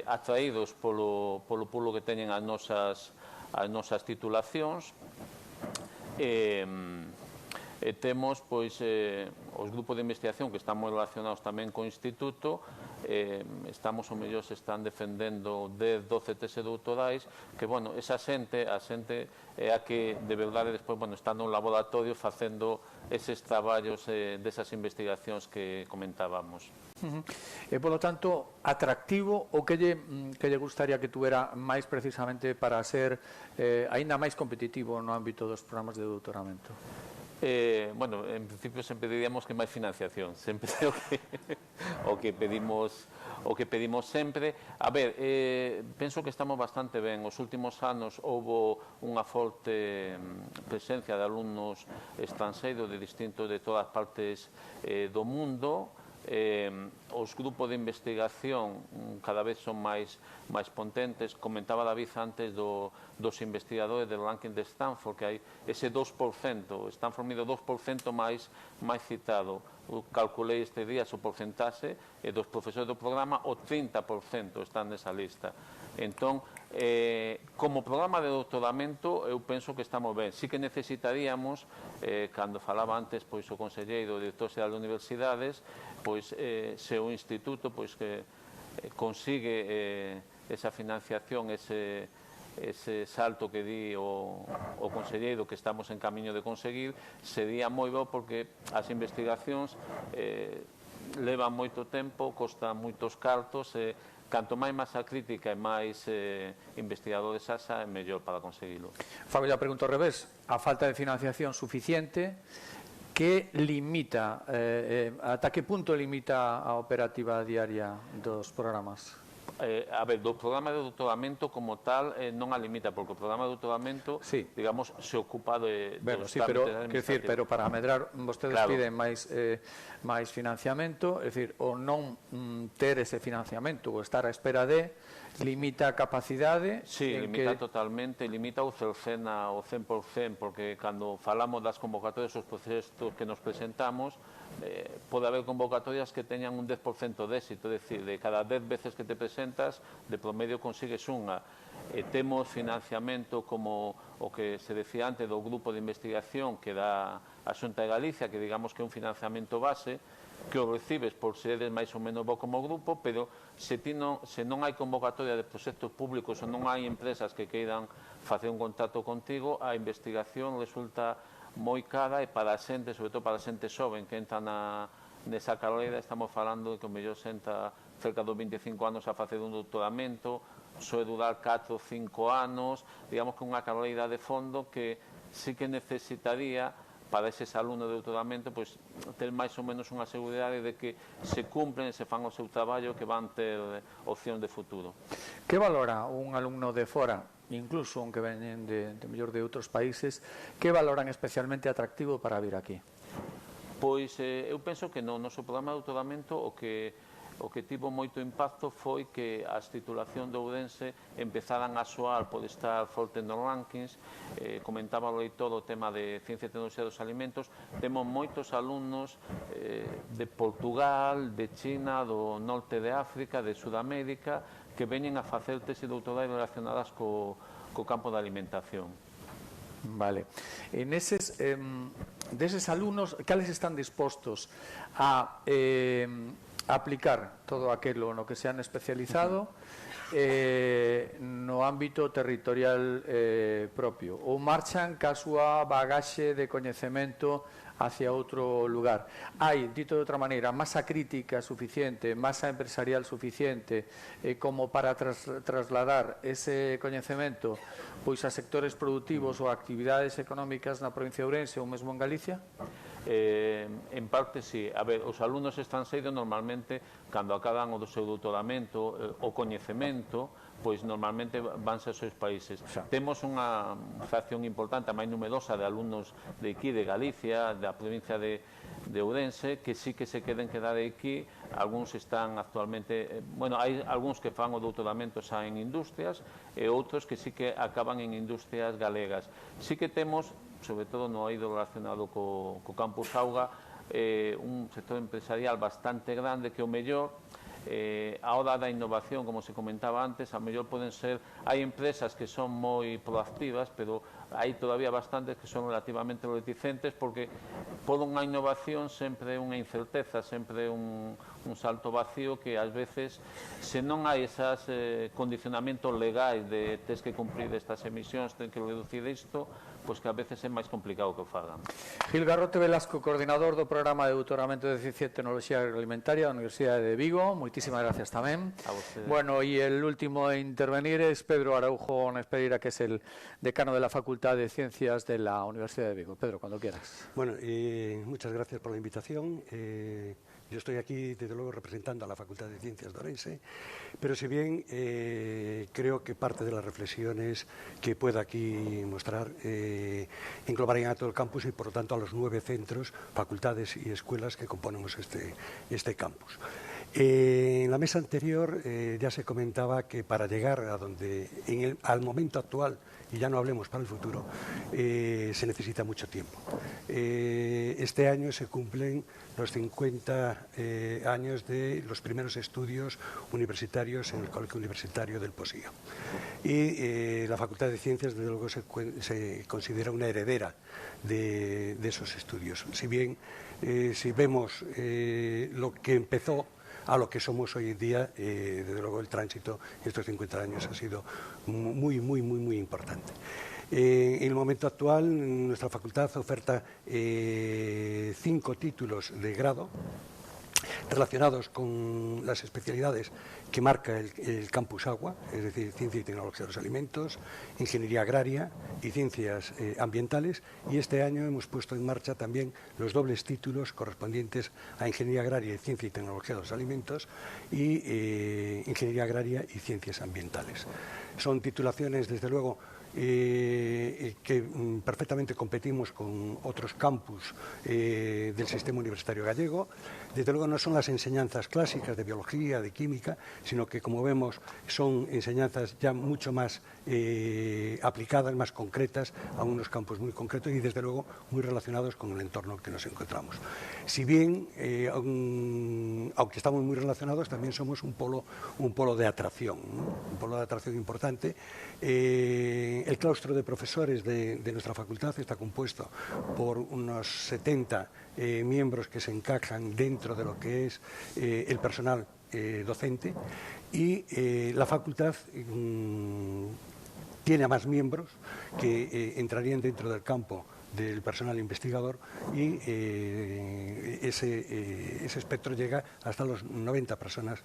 atraídos polo pulo que teñen as nosas titulacións. temos pois os grupos de investigación que están moi relacionados tamén co Instituto, estamos o mellor se están defendendo 10, 12 teses doutorais, que, bueno, esa xente, a xente é a que, de verdade, despois, bueno, está no laboratorio facendo eses traballos desas investigacións que comentábamos. E, polo tanto, atractivo, o que lle gustaría que tuera máis precisamente para ser aínda máis competitivo no ámbito dos programas de doutoramento? Bueno, en principio sempre diríamos que máis financiación, sempre o que pedimos sempre. A ver, penso que estamos bastante ben. Os últimos anos houbo unha forte presencia de alumnos estranxeiros de todas partes do mundo. Os grupos de investigación cada vez son máis potentes. Comentaba David antes dos investigadores do ranking de Stanford, que hai ese 2%, Stanford mide 2% máis citado. Calculei este día o porcentaxe dos profesores do programa, o 30% están nesa lista. Entón, como programa de doutoramento, eu penso que estamos ben. Sí que necesitaríamos, cando falaba antes o conselleiro, o director xeral de universidades, se o instituto que consigue esa financiación, ese salto que di o conselleiro que estamos en camiño de conseguir, sería moi bo, porque as investigacións levan moito tempo, costan moitos cartos, canto máis masa crítica e máis investigadores haxa, é mellor para conseguilo. Fago a pregunta ao revés. A falta de financiación suficiente, que limita, ata que punto limita a operativa diaria dos programas? A ver, do programa de doutoramento como tal non a limita, porque o programa de doutoramento, digamos, se ocupa de dos trámites administrativos. Pero para medrar, vostedes piden máis financiamento, é dicir, o non ter ese financiamento, o estar á espera de, limita a capacidade? Sí, limita totalmente, limita o cercena o 100%, porque cando falamos das convocatorias, os procesos que nos presentamos, pode haber convocatorias que teñan un 10% de éxito, é dicir, de cada 10 veces que te presentas, de promedio consigues unha. Temos financiamento como o que se decía antes do grupo de investigación que dá a Xunta de Galicia, que digamos que é un financiamento base, que o recibes por seres máis ou menos bo como grupo, pero se non hai convocatoria de proxectos públicos ou non hai empresas que queiran facer un contacto contigo, a investigación resulta moi cara, e para a xente, sobre todo para a xente xoven que entra nesa carreira, estamos falando de que o mellor senta cerca dos 25 anos a facer un doutoramento, soe durar 4 ou 5 anos, digamos que unha carreira de fondo que sí que necesitaría para eses alumnos de doutoramento ter máis ou menos unha seguridade de que se cumplen e se fan o seu traballo, que van ter opcións de futuro. Que valora un alumno de fora, incluso aunque veñen de mellor de outros países, que valoran especialmente atractivo para vir aquí? Pois eu penso que no noso programa de doutoramento o que tivo moito impacto foi que as titulacións de Ourense empezaran a soar por estar forte nos rankings. Comentaba o leitor o tema de Ciencia e Tecnoloxía dos Alimentos. Temos moitos alumnos de Portugal, de China, do norte de África, de Sudamérica, que veñen a facer tesis doutorais relacionadas co campo da alimentación. Vale. Deses alumnos, cales están dispostos a aplicar todo aquilo no que se han especializado no ámbito territorial propio, ou marchan ca súa bagaxe de coñecemento hacia outro lugar? Hai, dito de outra maneira, masa crítica suficiente, masa empresarial suficiente como para trasladar ese coñecemento pois a sectores productivos ou a actividades económicas na provincia de Ourense ou mesmo en Galicia? En parte, sí. A ver, os alumnos estranxeiros normalmente, cando acaban o do seu doutoramento, o coñecemento, pois normalmente vanse aos seus países. Temos unha fracción importante, a máis numerosa, de alumnos de aquí, de Galicia, da provincia de Ourense, que sí que se queden quedar aquí. Algúns están actualmente, bueno, hai algúns que fan o doutoramento xa en industrias e outros que sí que acaban en industrias galegas. Sí que temos, sobre todo no eido relacionado co Campus Auga, un sector empresarial bastante grande que o mellor a hora da innovación, como se comentaba antes, a mellor poden ser, hai empresas que son moi proactivas, pero hai todavía bastantes que son relativamente reticentes porque por unha innovación sempre é unha incerteza, sempre é un salto vacío que ás veces, se non hai esas condicionamentos legais de tes que cumprir estas emisións, ten que reducir isto, pois que a veces é máis complicado que o fagan. Gil Garrote Velasco, coordinador do programa de doutoramento de Ciencia e Tecnoloxía Agroalimentaria da Universidade de Vigo, moitísimas gracias tamén. Bueno, e el último a intervenir es Pedro Araujo Nespereira, que es el decano de la Facultad de Ciencias de la Universidad de Vigo. Pedro, cuando quieras. Bueno, muchas gracias por la invitación. Yo estoy aquí, desde luego, representando a la Facultad de Ciencias de Orense, pero si bien creo que parte de las reflexiones que pueda aquí mostrar englobarían a todo el campus y, por lo tanto, a los 9 centros, facultades y escuelas que componemos este campus. En la mesa anterior ya se comentaba que para llegar a donde, al momento actual, y ya no hablemos para el futuro, se necesita mucho tiempo. Este año se cumplen los 50 años de los primeros estudios universitarios en el Colegio Universitario del Posillo. Y la Facultad de Ciencias, desde luego, se considera una heredera de esos estudios. Si bien, si vemos lo que empezó a lo que somos hoy en día, desde luego el tránsito en estos 50 años ha sido muy importante. En el momento actual, nuestra facultad oferta 5 títulos de grado relacionados con las especialidades que marca el Campus Agua, es decir, Ciencia y Tecnología de los Alimentos, Ingeniería Agraria y Ciencias Ambientales, y este año hemos puesto en marcha también los dobles títulos correspondientes a Ingeniería Agraria y Ciencia y Tecnología de los Alimentos y Ingeniería Agraria y Ciencias Ambientales. Son titulaciones, desde luego, que perfectamente competimos con otros campus del sistema universitario gallego. Desde luego no son las enseñanzas clásicas de biología, de química, sino que, como vemos, son enseñanzas ya mucho más aplicadas, más concretas, a unos campos muy concretos y, desde luego, muy relacionados con el entorno en que nos encontramos. Si bien, aunque estamos muy relacionados, también somos un polo de atracción, ¿no? Un polo de atracción importante. El claustro de profesores de nuestra facultad está compuesto por unos 70 miembros que se encajan dentro de lo que es el personal docente, y la facultad tiene a más miembros que entrarían dentro del campo del personal investigador, y ese espectro llega hasta los 90 personas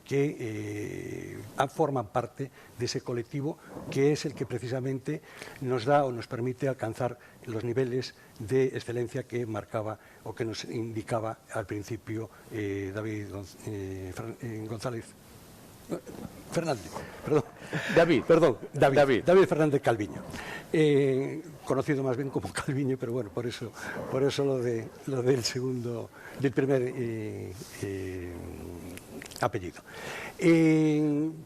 que forman parte de ese colectivo, que es el que precisamente nos da o nos permite alcanzar los niveles de excelencia que marcaba o que nos indicaba al principio David Fernández Calviño, conocido más bien como Calviño, pero bueno, por eso del primer apellido.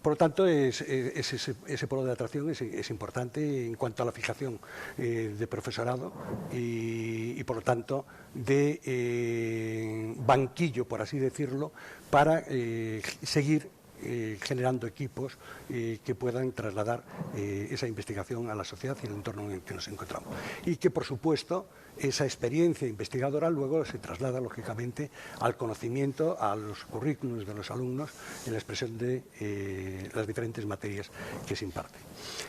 Por lo tanto, ese polo de atracción es importante en cuanto a la fijación de profesorado y, por lo tanto, de banquillo, por así decirlo, para seguir generando equipos que puedan trasladar esa investigación a la sociedad y al entorno en el que nos encontramos. Y que, por supuesto, esa experiencia investigadora luego se traslada, lógicamente, al conocimiento, a los currículums de los alumnos en la expresión de las diferentes materias que se imparten.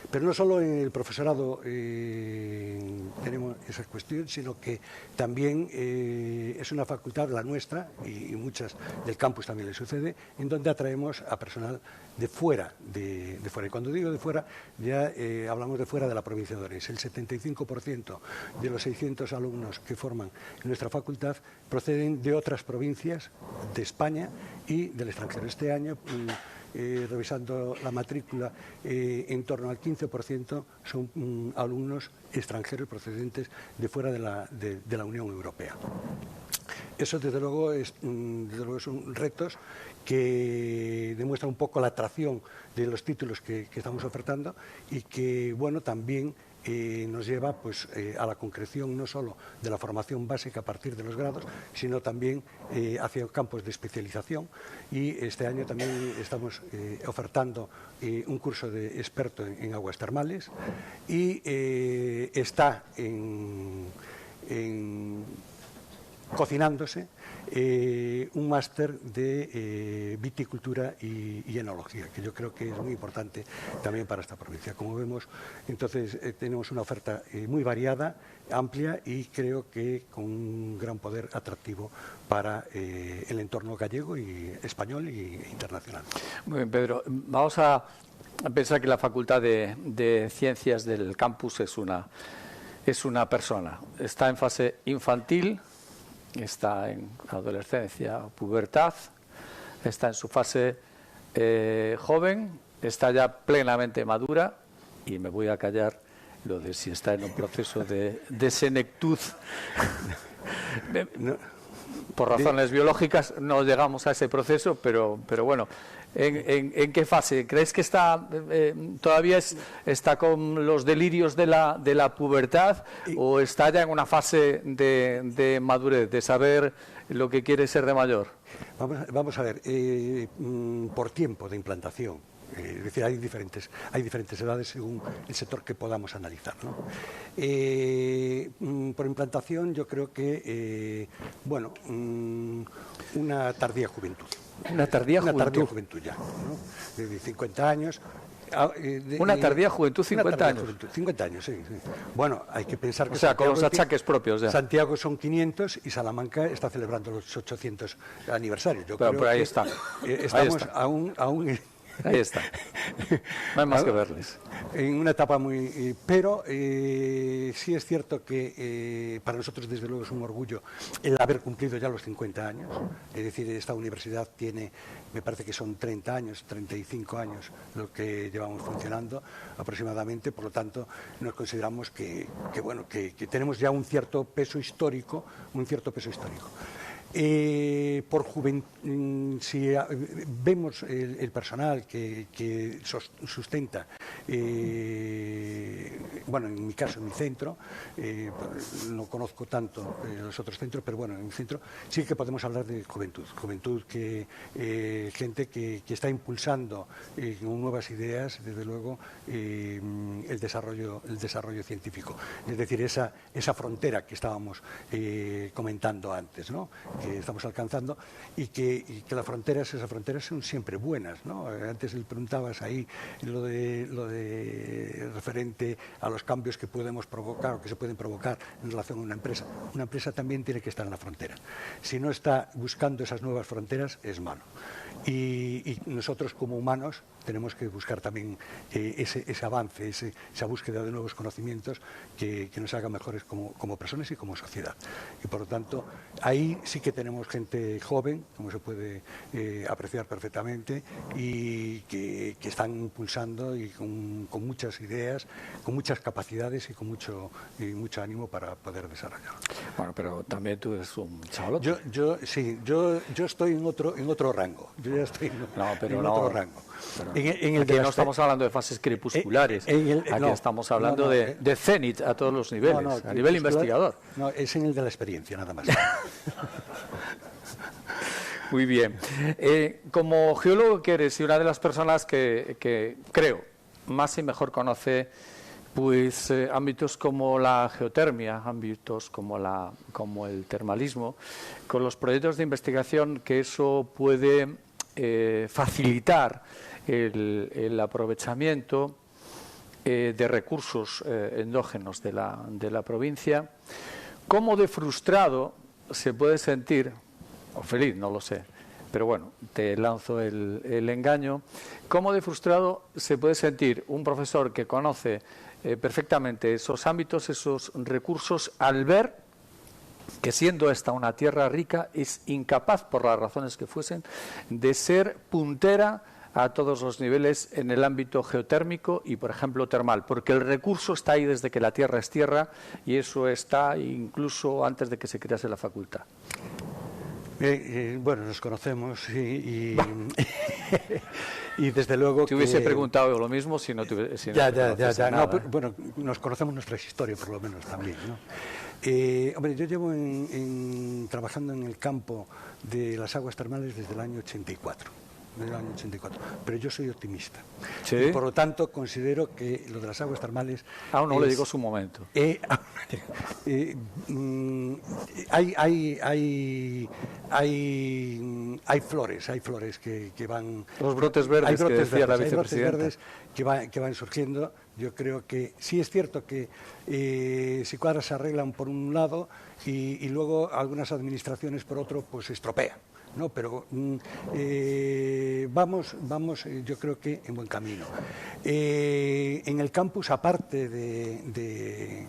Pero no solo en el profesorado tenemos esa cuestión, sino que también es una facultad, la nuestra, y muchas del campus también le sucede, en donde atraemos a personal de fuera. Y cuando digo de fuera, ya hablamos de fuera de la provincia de Orense. El 75% de los 600 alumnos que forman nuestra facultad proceden de otras provincias de España y del extranjero. Este año, revisando la matrícula, en torno al 15% son alumnos extranjeros procedentes de fuera de la Unión Europea. Eso, desde luego, son retos que demuestran un poco la atracción de los títulos que estamos ofertando y que, bueno, también nos lleva pues, a la concreción no solo de la formación básica a partir de los grados, sino también hacia campos de especialización. Y este año también estamos ofertando un curso de experto en aguas termales y está cocinándose un máster de viticultura y enología, que yo creo que es muy importante también para esta provincia. Como vemos, entonces tenemos una oferta muy variada, amplia y creo que con un gran poder atractivo para el entorno gallego y español e internacional. Muy bien, Pedro. Vamos a pensar que la Facultad de Ciencias del campus es una persona. Está en fase infantil, está en adolescencia, pubertad, está en su fase joven, está ya plenamente madura, y me voy a callar lo de si está en un proceso de senectud. Por razones biológicas no llegamos a ese proceso, pero bueno, ¿en qué fase? ¿Crees que está todavía está con los delirios de la pubertad o está ya en una fase de madurez, de saber lo que quiere ser de mayor? Vamos a ver, por tiempo de implantación. Es decir, hay diferentes edades según el sector que podamos analizar, ¿no? Por implantación yo creo que, bueno, una tardía juventud. Una tardía juventud ya, ¿no? De 50 años. Una tardía juventud, 50 años. 50 años, sí. Bueno, hay que pensar que... O sea, Santiago, con los achaques propios ya. Santiago son 500 y Salamanca está celebrando los 800 aniversarios. Yo creo pero ahí que está. Estamos aún ahí está. No hay más que verles. En una etapa muy... pero sí es cierto que para nosotros, desde luego, es un orgullo el haber cumplido ya los 50 años. Es decir, esta universidad tiene, me parece que son 30 años, 35 años lo que llevamos funcionando aproximadamente. Por lo tanto, nos consideramos que tenemos ya un cierto peso histórico, por juventud, si vemos el personal que sustenta, bueno, en mi caso, en mi centro, no conozco tanto los otros centros, pero bueno, en mi centro sí que podemos hablar de juventud que gente que está impulsando con nuevas ideas, desde luego, el desarrollo científico. Es decir, esa frontera que estábamos comentando antes, ¿no? Que estamos alcanzando y que esas fronteras son siempre buenas, ¿no? Antes le preguntabas ahí lo de referente a los cambios que podemos provocar o que se pueden provocar en relación a una empresa. Una empresa también tiene que estar en la frontera. Si no está buscando esas nuevas fronteras, es malo. Y nosotros como humanos tenemos que buscar también ese avance, esa búsqueda de nuevos conocimientos que nos haga mejores como personas y como sociedad. Y por lo tanto, ahí sí que tenemos gente joven, como se puede apreciar perfectamente, y que están impulsando y con muchas ideas, con muchas capacidades y con mucho ánimo para poder desarrollarlo. Bueno, pero también tú eres un chaval. Yo estoy en otro rango. Yo ya estoy en otro rango. Aquí no estamos hablando de fases crepusculares, aquí estamos hablando de cenit a todos los niveles, a nivel investigador. No, es en el de la experiencia, nada más. Muy bien. Como geólogo que eres y una de las personas que creo más y mejor conoce pues ámbitos como la geotermia, ámbitos como el termalismo, con los proyectos de investigación que eso puede facilitar el aprovechamiento de recursos endógenos de la provincia, ¿cómo de frustrado se puede sentir, o feliz, no lo sé, pero bueno, te lanzo el engaño, cómo de frustrado se puede sentir un profesor que conoce perfectamente esos ámbitos, esos recursos, al ver que siendo esta una tierra rica es incapaz, por las razones que fuesen, de ser puntera a todos los niveles en el ámbito geotérmico y, por ejemplo, termal, porque el recurso está ahí desde que la tierra es tierra y eso está incluso antes de que se crease la facultad. Bueno, nos conocemos y Y desde luego te hubiese preguntado lo mismo si no te ya. nada. No, bueno, nos conocemos nuestra historia por lo menos también, ¿no? Hombre, yo llevo trabajando en el campo de las aguas termales desde el año 84. Pero yo soy optimista. ¿Sí? Y por lo tanto considero que lo de las aguas termales... Aún no le digo su momento. Hay flores que van... Los brotes verdes que decía la vicepresidenta. Hay brotes verdes que van surgiendo. Yo creo que sí es cierto que si cuadras se arreglan por un lado y luego algunas administraciones por otro pues se estropean. No, pero vamos, yo creo que en buen camino. En el campus, aparte de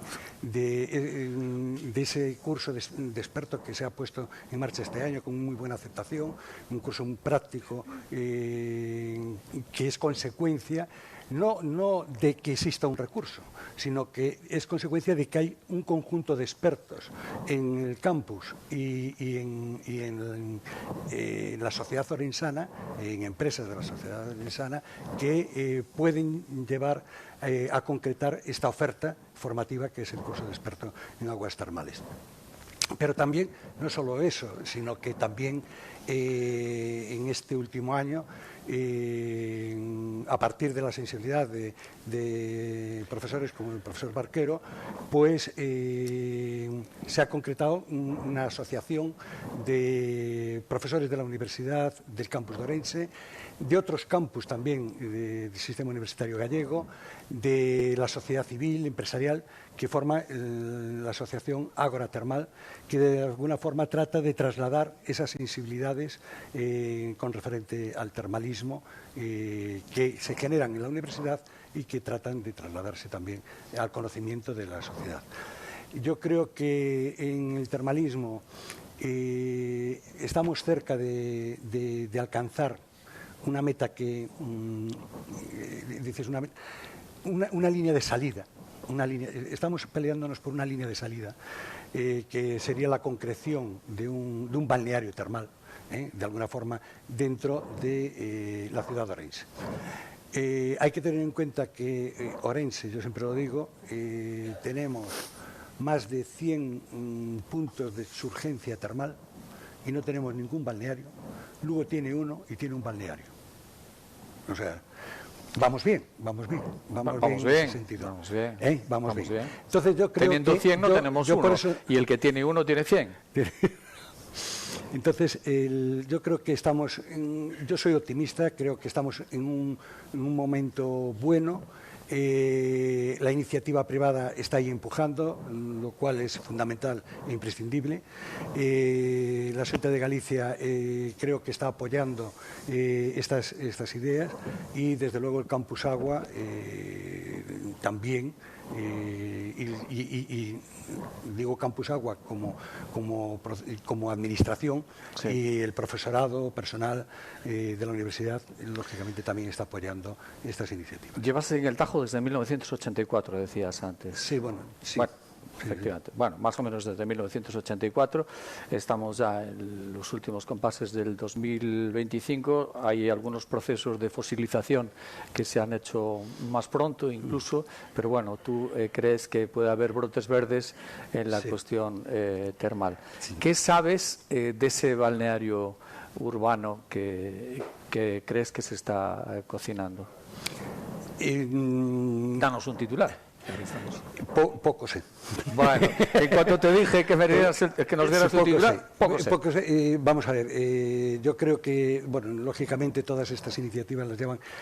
ese curso de expertos que se ha puesto en marcha este año con muy buena aceptación, un curso muy práctico que es consecuencia no de que exista un recurso, sino que es consecuencia de que hay un conjunto de expertos en el campus y en la sociedad orensana, en empresas de la sociedad orensana, que pueden llevar a concretar esta oferta formativa que es el curso de experto en aguas termales. Pero también, no solo eso, sino que también en este último año, a partir de la sensibilidad de profesores como el profesor Barquero, pues se ha concretado una asociación de profesores de la universidad, del campus de Orense, de otros campus también del sistema universitario gallego, de la sociedad civil, empresarial, que forma la asociación Ágora Termal, que de alguna forma trata de trasladar esas sensibilidades con referente al termalismo que se generan en la universidad y que tratan de trasladarse también al conocimiento de la sociedad. Yo creo que en el termalismo estamos cerca de alcanzar una meta que dices una línea de salida. Estamos peleándonos por una línea de salida que sería la concreción de un balneario termal, de alguna forma, dentro de la ciudad de Orense. Hay que tener en cuenta que Orense, yo siempre lo digo, tenemos más de 100 puntos de surgencia termal y no tenemos ningún balneario. Lugo tiene uno y tiene un balneario. O sea, vamos bien en ese sentido. Vamos bien. Entonces yo creo teniendo 100 no tenemos uno, y el que tiene uno tiene 100. Entonces, yo creo que yo soy optimista, creo que estamos en un momento bueno. La iniciativa privada está ahí empujando, lo cual es fundamental e imprescindible. La Xunta de Galicia creo que está apoyando estas ideas y, desde luego, el Campus Agua también. Y digo Campus Agua como administración, sí. Y el profesorado personal de la universidad lógicamente también está apoyando estas iniciativas. Llevas en el Tajo desde 1984, decías antes. Sí, bueno, sí. Bueno, efectivamente. Bueno, más o menos desde 1984. Estamos ya en los últimos compases del 2025. Hay algunos procesos de fosilización que se han hecho más pronto incluso, pero bueno, tú crees que puede haber brotes verdes en la cuestión termal. Sí. ¿Qué sabes de ese balneario urbano que crees que se está cocinando? Danos un titular. Poco sé. Bueno, en cuanto te dije que nos dieras el titular, poco sé. Vamos a ver, yo creo que, bueno, lógicamente todas estas iniciativas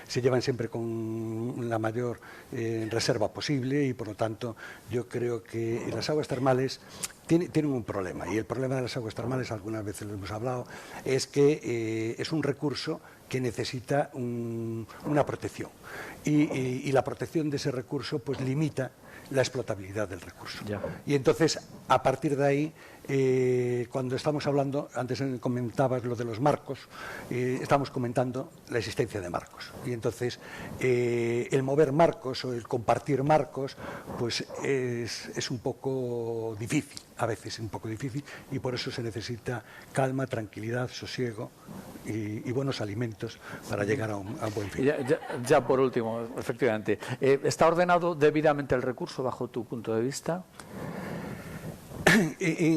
se llevan siempre con la mayor reserva posible y, por lo tanto, yo creo que las aguas termales tienen un problema, y el problema de las aguas termales, algunas veces lo hemos hablado, es que es un recurso que necesita una protección y la protección de ese recurso pues limita la explotabilidad del recurso. Ya. Y entonces, a partir de ahí, cuando estamos hablando, antes comentabas lo de los marcos, estamos comentando la existencia de marcos. Y entonces, el mover marcos o el compartir marcos, pues es un poco difícil, a veces un poco difícil, y por eso se necesita calma, tranquilidad, sosiego, y buenos alimentos para llegar a un buen fin. Ya por último, efectivamente, ¿está ordenado debidamente el recurso bajo tu punto de vista?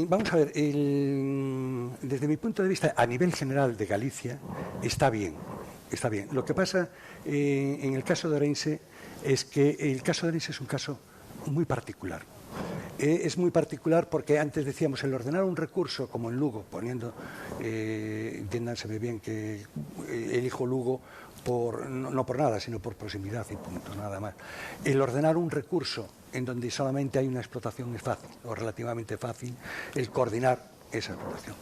Vamos a ver, desde mi punto de vista, a nivel general de Galicia, está bien. Lo que pasa en el caso de Ourense es que el caso de Ourense es un caso muy particular. Es muy particular porque antes decíamos el ordenar un recurso como en Lugo, poniendo, entiéndanse bien que elijo Lugo no por nada, sino por proximidad y punto, nada más. El ordenar un recurso en donde solamente hay una explotación es fácil, o relativamente fácil, el coordinar esa explotación.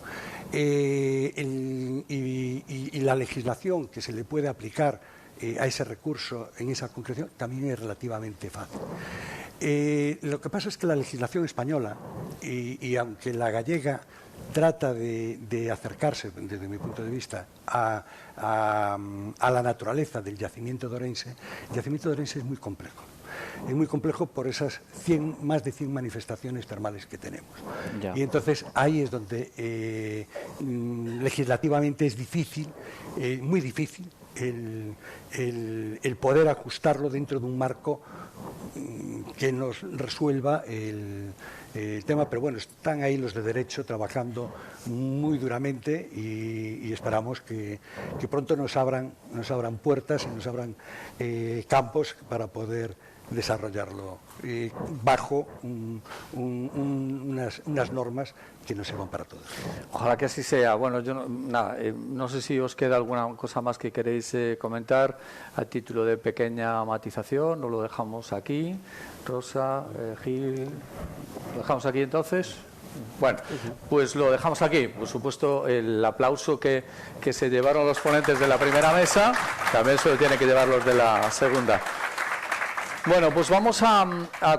Y la legislación que se le puede aplicar a ese recurso en esa concreción también es relativamente fácil. Lo que pasa es que la legislación española, y aunque la gallega trata de acercarse, desde mi punto de vista, a la naturaleza del yacimiento de Ourense, el yacimiento de Ourense es muy complejo. Es muy complejo por esas más de 100 manifestaciones termales que tenemos. Ya. Y entonces ahí es donde legislativamente es difícil, muy difícil, el poder ajustarlo dentro de un marco que nos resuelva el tema, pero bueno, están ahí los de derecho trabajando muy duramente y esperamos que pronto nos abran puertas y nos abran campos para poder desarrollarlo bajo unas normas que nos sirvan para todos. Ojalá que así sea. Bueno, yo no sé si os queda alguna cosa más que queréis comentar a título de pequeña matización o lo dejamos aquí. Rosa, Gil, ¿lo dejamos aquí entonces? Bueno, pues lo dejamos aquí. Por supuesto, el aplauso que se llevaron los ponentes de la primera mesa también se lo tienen que llevar los de la segunda. Bueno, pues vamos a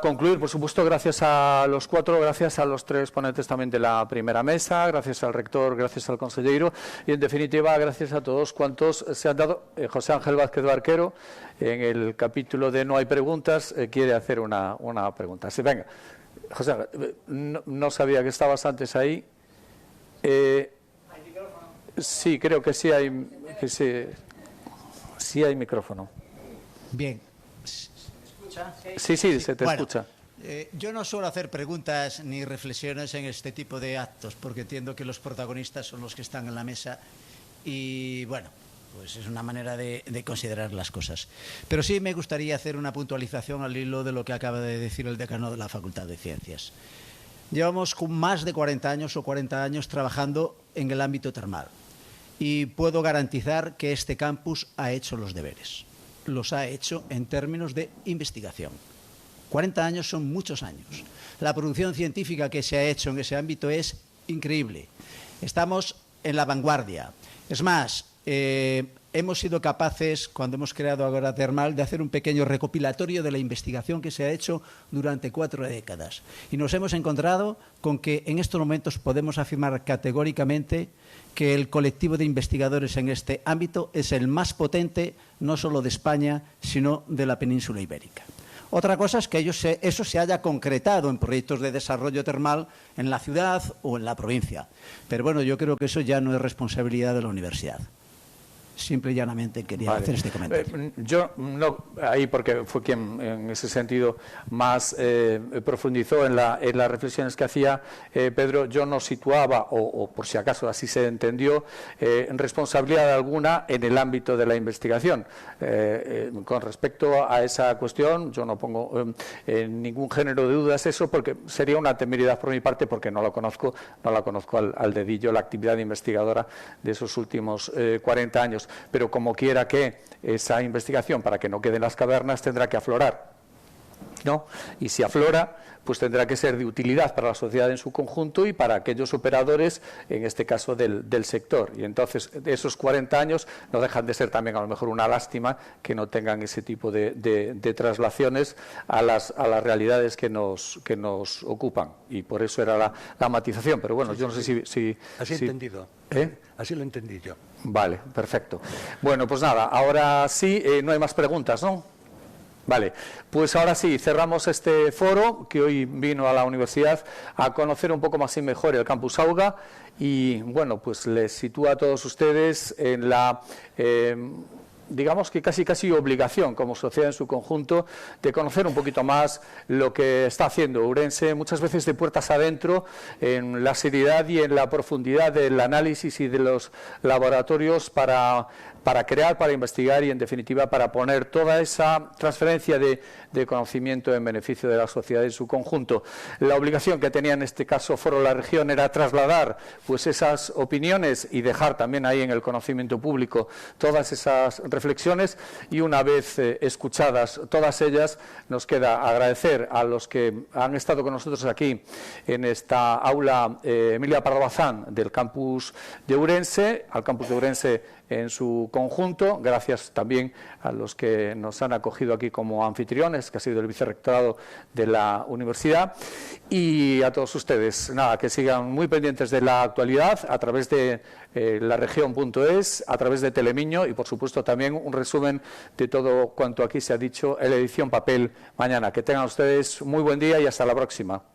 concluir, por supuesto, gracias a los cuatro, gracias a los tres ponentes también de la primera mesa, gracias al rector, gracias al consejero y, en definitiva, gracias a todos cuantos se han dado. José Ángel Vázquez Barquero, en el capítulo de No hay preguntas, quiere hacer una pregunta. Sí, venga, José Ángel, no sabía que estabas antes ahí. ¿Hay micrófono? Sí, creo que sí hay micrófono. Bien. Sí, se te escucha. Yo no suelo hacer preguntas ni reflexiones en este tipo de actos porque entiendo que los protagonistas son los que están en la mesa y, bueno, pues es una manera de considerar las cosas. Pero sí me gustaría hacer una puntualización al hilo de lo que acaba de decir el decano de la Facultad de Ciencias. Llevamos más de 40 años trabajando en el ámbito termal y puedo garantizar que este campus ha hecho los deberes. Los ha hecho en términos de investigación. 40 años son muchos años. La producción científica que se ha hecho en ese ámbito es increíble. Estamos en la vanguardia. Es más, hemos sido capaces, cuando hemos creado Agora Termal, de hacer un pequeño recopilatorio de la investigación que se ha hecho durante 4 décadas. Y nos hemos encontrado con que en estos momentos podemos afirmar categóricamente que el colectivo de investigadores en este ámbito es el más potente, no solo de España, sino de la península ibérica. Otra cosa es que eso se haya concretado en proyectos de desarrollo termal en la ciudad o en la provincia. Pero bueno, yo creo que eso ya no es responsabilidad de la universidad. Simple y llanamente quería hacer este comentario. Yo no, ahí porque fue quien en ese sentido más profundizó en las reflexiones que hacía Pedro, yo no situaba, o por si acaso así se entendió, responsabilidad alguna en el ámbito de la investigación. Con respecto a esa cuestión, yo no pongo ningún género de dudas eso, porque sería una temeridad por mi parte, porque no la conozco al dedillo la actividad investigadora de esos últimos 40 años. Pero como quiera que esa investigación, para que no quede en las cavernas, tendrá que aflorar, ¿no? Y si aflora, pues tendrá que ser de utilidad para la sociedad en su conjunto y para aquellos operadores, en este caso del sector. Y entonces, esos 40 años no dejan de ser también a lo mejor una lástima que no tengan ese tipo de traslaciones a las realidades que nos ocupan. Y por eso era la matización. Pero bueno, yo no sé si así entendido. Así lo entendí yo. Vale, perfecto. Bueno, pues nada, ahora sí, no hay más preguntas, ¿no? Vale, pues ahora sí, cerramos este foro que hoy vino a la universidad a conocer un poco más y mejor el Campus Auga y bueno, pues les sitúa a todos ustedes en la digamos que casi obligación como sociedad en su conjunto de conocer un poquito más lo que está haciendo Ourense, muchas veces de puertas adentro, en la seriedad y en la profundidad del análisis y de los laboratorios para crear, para investigar y, en definitiva, para poner toda esa transferencia de conocimiento en beneficio de la sociedad en su conjunto. La obligación que tenía en este caso Foro La Región era trasladar pues esas opiniones y dejar también ahí en el conocimiento público todas esas reflexiones, y una vez escuchadas todas ellas, nos queda agradecer a los que han estado con nosotros aquí en esta aula Emilia Pardo Bazán del campus de Ourense, al campus de Ourense en su conjunto, gracias también a los que nos han acogido aquí como anfitriones, que ha sido el vicerrectorado de la universidad, y a todos ustedes, nada, que sigan muy pendientes de la actualidad a través de laregion.es, a través de Telemiño, y por supuesto también un resumen de todo cuanto aquí se ha dicho en la edición papel mañana. Que tengan ustedes muy buen día y hasta la próxima.